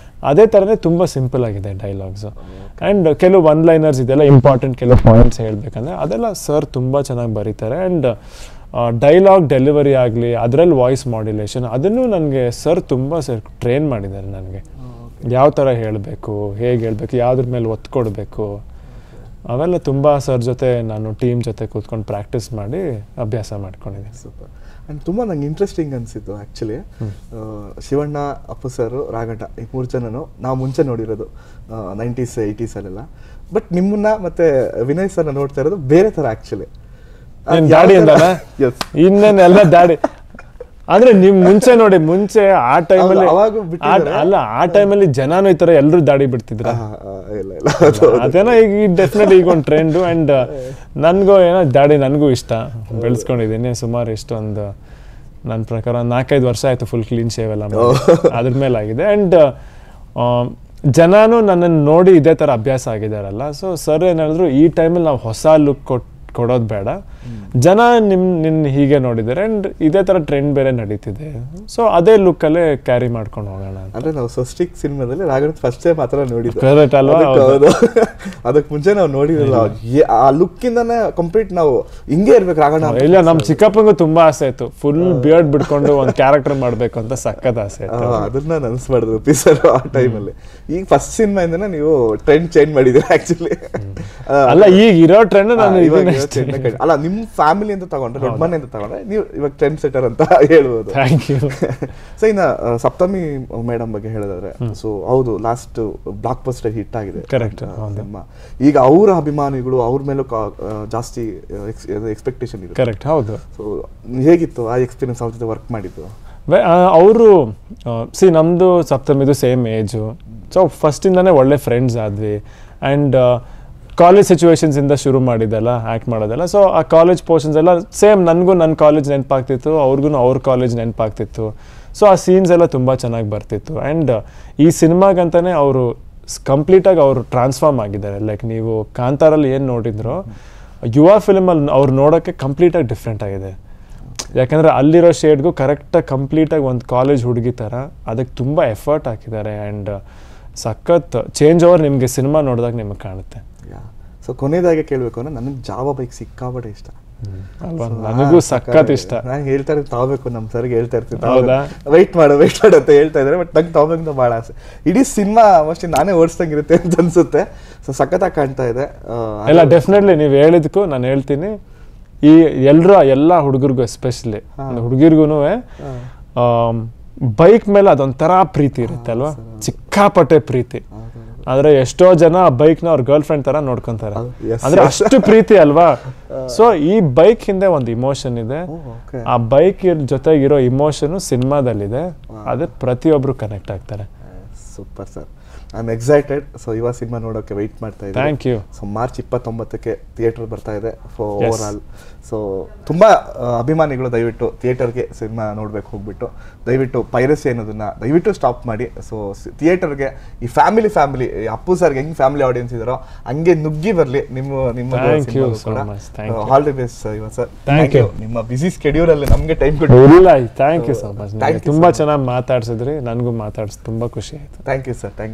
ಅದೇ ಥರನೇ ತುಂಬ ಸಿಂಪಲ್ ಆಗಿದೆ ಡೈಲಾಗ್ಸು. ಆ್ಯಂಡ್ ಕೆಲವು ಒನ್ ಲೈನರ್ಸ್ ಇದೆಲ್ಲ ಇಂಪಾರ್ಟೆಂಟ್, ಕೆಲವು ಪಾಯಿಂಟ್ಸ್ ಹೇಳಬೇಕಂದ್ರೆ ಅದೆಲ್ಲ ಸರ್ ತುಂಬ ಚೆನ್ನಾಗಿ ಬರೀತಾರೆ. ಆ್ಯಂಡ್ ಡೈಲಾಗ್ ಡೆಲಿವರಿ ಆಗಲಿ, ಅದರಲ್ಲಿ ವಾಯ್ಸ್ ಮಾಡ್ಯುಲೇಷನ್, ಅದನ್ನು ನನಗೆ ಸರ್ ತುಂಬ ಟ್ರೈನ್ ಮಾಡಿದ್ದಾರೆ. ನನಗೆ ಯಾವ ಥರ ಹೇಳಬೇಕು, ಹೇಗೆ ಹೇಳಬೇಕು, ಯಾವುದ್ರ ಮೇಲೆ ಒತ್ತು ಕೊಡಬೇಕು, ಅವೆಲ್ಲ ತುಂಬ ಸರ್ ಜೊತೆ ನಾನು ಟೀಮ್ ಜೊತೆ ಕೂತ್ಕೊಂಡು ಪ್ರಾಕ್ಟೀಸ್ ಮಾಡಿ ಅಭ್ಯಾಸ ಮಾಡ್ಕೊಂಡಿದ್ದೀನಿ.
ಸೂಪರ್. ಆ್ಯಂಡ್ ತುಂಬ ನಂಗೆ ಇಂಟ್ರೆಸ್ಟಿಂಗ್ ಅನಿಸಿತ್ತು ಆ್ಯಕ್ಚುಲಿ. ಶಿವಣ್ಣ, ಅಪ್ಪು ಸರ್, ರಾಘಣ್ಣ ಈ 3 ಜನನು ನಾವು ಮುಂಚೆ ನೋಡಿರೋದು 90s 80s ಬಟ್ ನಿಮ್ಮನ್ನ ಮತ್ತೆ ವಿನಯ್ ಸರ್ನ ನೋಡ್ತಾ ಇರೋದು ಬೇರೆ ಥರ ಆ್ಯಕ್ಚುಲಿ.
ದಾಡಿ ಅಂತಾನೆ ಇನ್ನೇನೆಲ್ಲ ದಾಡಿ ಅಂದ್ರೆ ನಿಮ್ ಮುಂಚೆ ನೋಡಿ, ಮುಂಚೆ ಆ ಟೈಮಲ್ಲಿ ಅಲ್ಲ, ಆ ಟೈಮಲ್ಲಿ ಜನನು ಈ ತರ ಎಲ್ರು ದಾಡಿ ಬಿಡ್ತಿದ್ರ. ಅದೇನೋ ಈಗ ಡೆಫಿನೆಟ್ಲಿ ಈಗ ಒಂದು ಟ್ರೆಂಡು. ಅಂಡ್ ನನ್ಗೂ ಏನೋ ದಾಡಿ ನನಗೂ ಇಷ್ಟ, ಬೆಳೆಸ್ಕೊಂಡಿದ್ದೀನಿ ಸುಮಾರು. ಇಷ್ಟೊಂದು ನನ್ನ ಪ್ರಕಾರ 4-5 ವರ್ಷ ಆಯ್ತು ಫುಲ್ ಕ್ಲೀನ್ ಶೇವ್ ಎಲ್ಲ ಅದ್ರ ಮೇಲೆ ಆಗಿದೆ. ಅಂಡ್ ಜನನು ನನ್ನನ್ನು ನೋಡಿ ಇದೇ ತರ ಅಭ್ಯಾಸ ಆಗಿದಾರಲ್ಲ. ಸೊ ಸರ್ ಏನ್ ಹೇಳಿದ್ರು, ಈ ಟೈಮಲ್ಲಿ ನಾವು ಹೊಸ ಲುಕ್ ಕೊಡೋದು ಬೇಡ, ಜನ ನಿನ್ನ ಹೀಗೆ ನೋಡಿದ್ದಾರೆ ಅಂಡ್ ಇದೇ ತರ ಟ್ರೆಂಡ್ ಬೇರೆ ನಡೀತಿದೆ, ಸೊ ಅದೇ ಲುಕ್ ಅಲ್ಲೇ ಕ್ಯಾರಿ ಮಾಡ್ಕೊಂಡು ಹೋಗೋಣ.
ಅಂದ್ರೆ ನಾವು ಸ್ವಸ್ಟಿಕ್ ಸಿನಿಮಾದಲ್ಲಿ ರಾಘಣ್ಣ ಫಸ್ಟ್ ಟೈಮ್ ಮಾತ್ರ ನೋಡಿದ್ವಿ,
ಕರೆಕ್ಟ್ ಅಲ್ವಾ?
ಅದಕ್ಕೆ ಮುಂಚೆ ನಾವು ನೋಡಿರಲಿಲ್ಲ. ಆ ಲುಕ್ ಇಂದಾನೆ ಕಂಪ್ಲೀಟ್ ನಾವು ಹಿಂಗೆ ಇರ್ಬೇಕು ರಾಘಣ್ಣ.
ಇಲ್ಲ, ನಮ್ ಚಿಕ್ಕಪ್ಪಂಗೂ ತುಂಬಾ ಆಸೆ ಇತ್ತು, ಫುಲ್ ಬಿಯರ್ಡ್ ಬಿಡ್ಕೊಂಡು ಒಂದ್ ಕ್ಯಾರೆಕ್ಟರ್ ಮಾಡ್ಬೇಕು ಅಂತ ಸಖತ್ ಆಸೆ ಇತ್ತು.
ಅದನ್ನ ನೆನ್ಸ್ಬಾರ್ದು ಪಿಸರ್ ಆ ಟೈಮಲ್ಲಿ. ಈಗ ಫಸ್ಟ್ ಸಿನಿಮಾ ಇಂದನೇ ನೀವು ಟ್ರೆಂಡ್ ಚೇಂಜ್ ಮಾಡಿದ್ರಿ ಆಕ್ಚುಲಿ.
ಅಲ್ಲ, ಈಗ ಇರೋ ಟ್ರೆಂಡ್ ನಾನು
ಅಲ್ಲ, ನಿಮ್ ಫ್ಯಾಮಿಲಿ ಅಂತ ತಗೊಂಡ್ರೆ, ದೊಡ್ಡ ಮನೆ ಅಂತ ತಗೊಂಡ್ರೆ ನೀವು ಇವಾಗ ಟ್ರೆಂಡ್ ಸೆಟರ್ ಅಂತ ಹೇಳ್ಬೋದು. ಸೊ ಇನ್ನ ಸಪ್ತಮಿ ಮೇಡಮ್ ಬಗ್ಗೆ ಹೇಳೋದಾದ್ರೆ, ಸೊ ಹೌದು ಲಾಸ್ಟ್ ಬ್ಲಾಕ್ ಬಸ್ಟರ್ ಹಿಟ್ ಆಗಿದೆ
ಕರೆಕ್ಟ್.
ಈಗ ಅವರ ಅಭಿಮಾನಿಗಳು ಅವ್ರ ಮೇಲೂ ಜಾಸ್ತಿ ಎಕ್ಸ್ಪೆಕ್ಟೇಷನ್ ಇದೆ.
ಕರೆಕ್ಟ್, ಹೌದು.
ಸೊ ಹೇಗಿತ್ತು ಆ ಎಕ್ಸ್ಪೀರಿಯನ್ಸ್ ಅವ್ರ ಜೊತೆ ವರ್ಕ್ ಮಾಡಿದ್ದು?
ಅವರು ನಮ್ದು ಸಪ್ತಮಿದು ಸೇಮ್ ಏಜು, ಸೊ ಫಸ್ಟ್ ಇಂದಾನೆ ಒಳ್ಳೆ ಫ್ರೆಂಡ್ಸ್ ಆದ್ವಿ. ಅಂಡ್ ಕಾಲೇಜ್ ಸಿಚುವೇಶನ್ಸ್ ಇಂದ ಶುರು ಮಾಡಿದ್ದಲ್ಲ ಆ್ಯಕ್ಟ್ ಮಾಡೋದೆಲ್ಲ. ಸೊ ಆ ಕಾಲೇಜ್ ಪೋರ್ಷನ್ಸ್ ಎಲ್ಲ ಸೇಮ್, ನನಗೂ ನನ್ನ ಕಾಲೇಜ್ ನೆನಪಾಗ್ತಿತ್ತು, ಅವ್ರಿಗೂ ಅವ್ರ ಕಾಲೇಜ್ ನೆನಪಾಗ್ತಿತ್ತು. ಸೊ ಆ ಸೀನ್ಸ್ ಎಲ್ಲ ತುಂಬ ಚೆನ್ನಾಗಿ ಬರ್ತಿತ್ತು. ಆ್ಯಂಡ್ ಈ ಸಿನಿಮಾಗಂತಾನೆ ಅವರು ಕಂಪ್ಲೀಟಾಗಿ ಅವರು ಟ್ರಾನ್ಸ್ಫಾರ್ಮ್ ಆಗಿದ್ದಾರೆ. ಲೈಕ್ ನೀವು ಕಾಂತಾರಲ್ಲಿ ಏನು ನೋಡಿದ್ರು, ಯುವ ಫಿಲ್ಮಲ್ಲಿ ಅವ್ರು ನೋಡೋಕ್ಕೆ ಕಂಪ್ಲೀಟಾಗಿ ಡಿಫ್ರೆಂಟ್ ಆಗಿದೆ. ಯಾಕಂದರೆ ಅಲ್ಲಿರೋ ಶೇಡ್ಗೂ ಕರೆಕ್ಟಾಗಿ ಕಂಪ್ಲೀಟಾಗಿ ಒಂದು ಕಾಲೇಜ್ ಹುಡುಗಿ ಥರ ಅದಕ್ಕೆ ತುಂಬ ಎಫರ್ಟ್ ಹಾಕಿದ್ದಾರೆ. ಆ್ಯಂಡ್ ಸಖತ್ ಚೇಂಜ್ ಓವರ್ ನಿಮಗೆ ಸಿನಿಮಾ ನೋಡಿದಾಗ ನಿಮಗೆ ಕಾಣುತ್ತೆ.
ಸೊ ಕೊನೆಯದಾಗಿ ಕೇಳಬೇಕು ಅಂದ್ರೆ ನನಗೆ ಜಾವಾ ಬೈಕ್ ಸಿಕ್ಕಾಪಟ್ಟೆ ಇಷ್ಟ.
ಅಲ್ವಾ, ನನಗೂ ಸಖತ್ ಇಷ್ಟ.
ನಾನು ಹೇಳ್ತಾ ಇರ್ತೀನಿ ತಗೋಬೇಕು, ನಮ್ಮ ಸರ್ಗೆ ಹೇಳ್ತಾ ಇರ್ತೀನಿ
ಹೌದಾ,
ವೆಯ್ಟ್ ಮಾಡು ಅಂತ ಹೇಳ್ತಾ ಇದ್ದಾರೆ. ಬಟ್ ನಂಗೆ ತಗೋಬೇಕಂತ ಭಾಳ ಆಸೆ. ಇಡೀ ಸಿನಿಮಾ ಮೋಸ್ಟ್ಲಿ ನಾನೇ ಓಡಿಸ್ದಂಗಿರುತ್ತೆ ಅಂತ ಅನ್ಸುತ್ತೆ. ಸೊ ಸಖತ್ತಾಗಿ ಕಾಣ್ತಾ ಇದೆ.
ಎಲ್ಲ ಡೆಫಿನೆಟ್ಲಿ ನೀವು ಹೇಳಿದ್ಕು ನಾನು ಹೇಳ್ತೀನಿ, ಈ ಎಲ್ಲ ಹುಡುಗರಿಗೂ ಎಸ್ಪೆಷಲಿ ಹುಡುಗಿರ್ಗು ಬೈಕ್ ಮೇಲೆ ಅದೊಂಥರ ಪ್ರೀತಿ ಇರುತ್ತೆ ಅಲ್ವಾ, ಸಿಕ್ಕಾಪಟ್ಟೆ ಪ್ರೀತಿ. ಆದ್ರೆ ಎಷ್ಟೋ ಜನ ಬೈಕ್ನ ಅವ್ರ ಗರ್ಲ್ ಫ್ರೆಂಡ್ ತರ ನೋಡ್ಕೊಂತಾರೆ, ಅಂದ್ರೆ ಅಷ್ಟು ಪ್ರೀತಿ ಅಲ್ವಾ. ಸೊ ಈ ಬೈಕ್ ಹಿಂದೆ ಒಂದು ಇಮೋಷನ್ ಇದೆ, ಆ ಬೈಕ್ ಜೊತೆಗಿರೋ ಇಮೋಷನ್ ಸಿನಿಮಾದಲ್ಲಿದೆ, ಅದೇ ಪ್ರತಿಯೊಬ್ರು ಕನೆಕ್ಟ್ ಆಗ್ತಾರೆ.
Super sir, I am excited. So Yuva cinema ನೋಡೋಕೆ ವೆಯ್ಟ್ ಮಾಡ್ತಾ ಇದ್ದೀನಿ.
Thank you.
ಸೊ ಮಾರ್ಚ್ 29ಕ್ಕೆ ಥಿಯೇಟರ್ ಬರ್ತಾ ಇದೆ ಫಾರ್ ಓವರ್ ಆಲ್. ಸೊ ತುಂಬ ಅಭಿಮಾನಿಗಳು ದಯವಿಟ್ಟು ಥಿಯೇಟರ್ಗೆ ಸಿನಿಮಾ ನೋಡ್ಬೇಕು ಹೋಗ್ಬಿಟ್ಟು. ದಯವಿಟ್ಟು ಪೈರಸಿ ಅನ್ನೋದನ್ನ ದಯವಿಟ್ಟು ಸ್ಟಾಪ್ ಮಾಡಿ. ಸೊ ಥಿಯೇಟರ್ಗೆ ಈ ಫ್ಯಾಮಿಲಿ ಅಪ್ಪು ಸರ್ಗೆ ಹೆಂಗೆ ಫ್ಯಾಮಿಲಿ ಆಡಿಯನ್ಸ್ ಇದಾರೋ ಹಂಗೆ ನುಗ್ಗಿ ಬರಲಿ ನಿಮ್ಮ ಆಲ್ ದಿ ಬೆಸ್ಟ್ ಯುವ ಸರ್. Thank you. ನಿಮ್ಮ ಬಿಸಿ ಸ್ಕೆಡ್ಯೂಲ್ ಅಲ್ಲಿ ನಮಗೆ ಟೈಮ್ ಕೊಟ್ಟು
ಥ್ಯಾಂಕ್ ಯು ಸೊ ಮಚ್. ತುಂಬಾ ಚೆನ್ನಾಗಿ ಮಾತಾಡ್ಸಿದ್ರಿ, ನನಗೂ ಮಾತಾಡ್ಸಿ ತುಂಬಾ ಖುಷಿ ಆಯ್ತು.
Thank you sir. Thank you.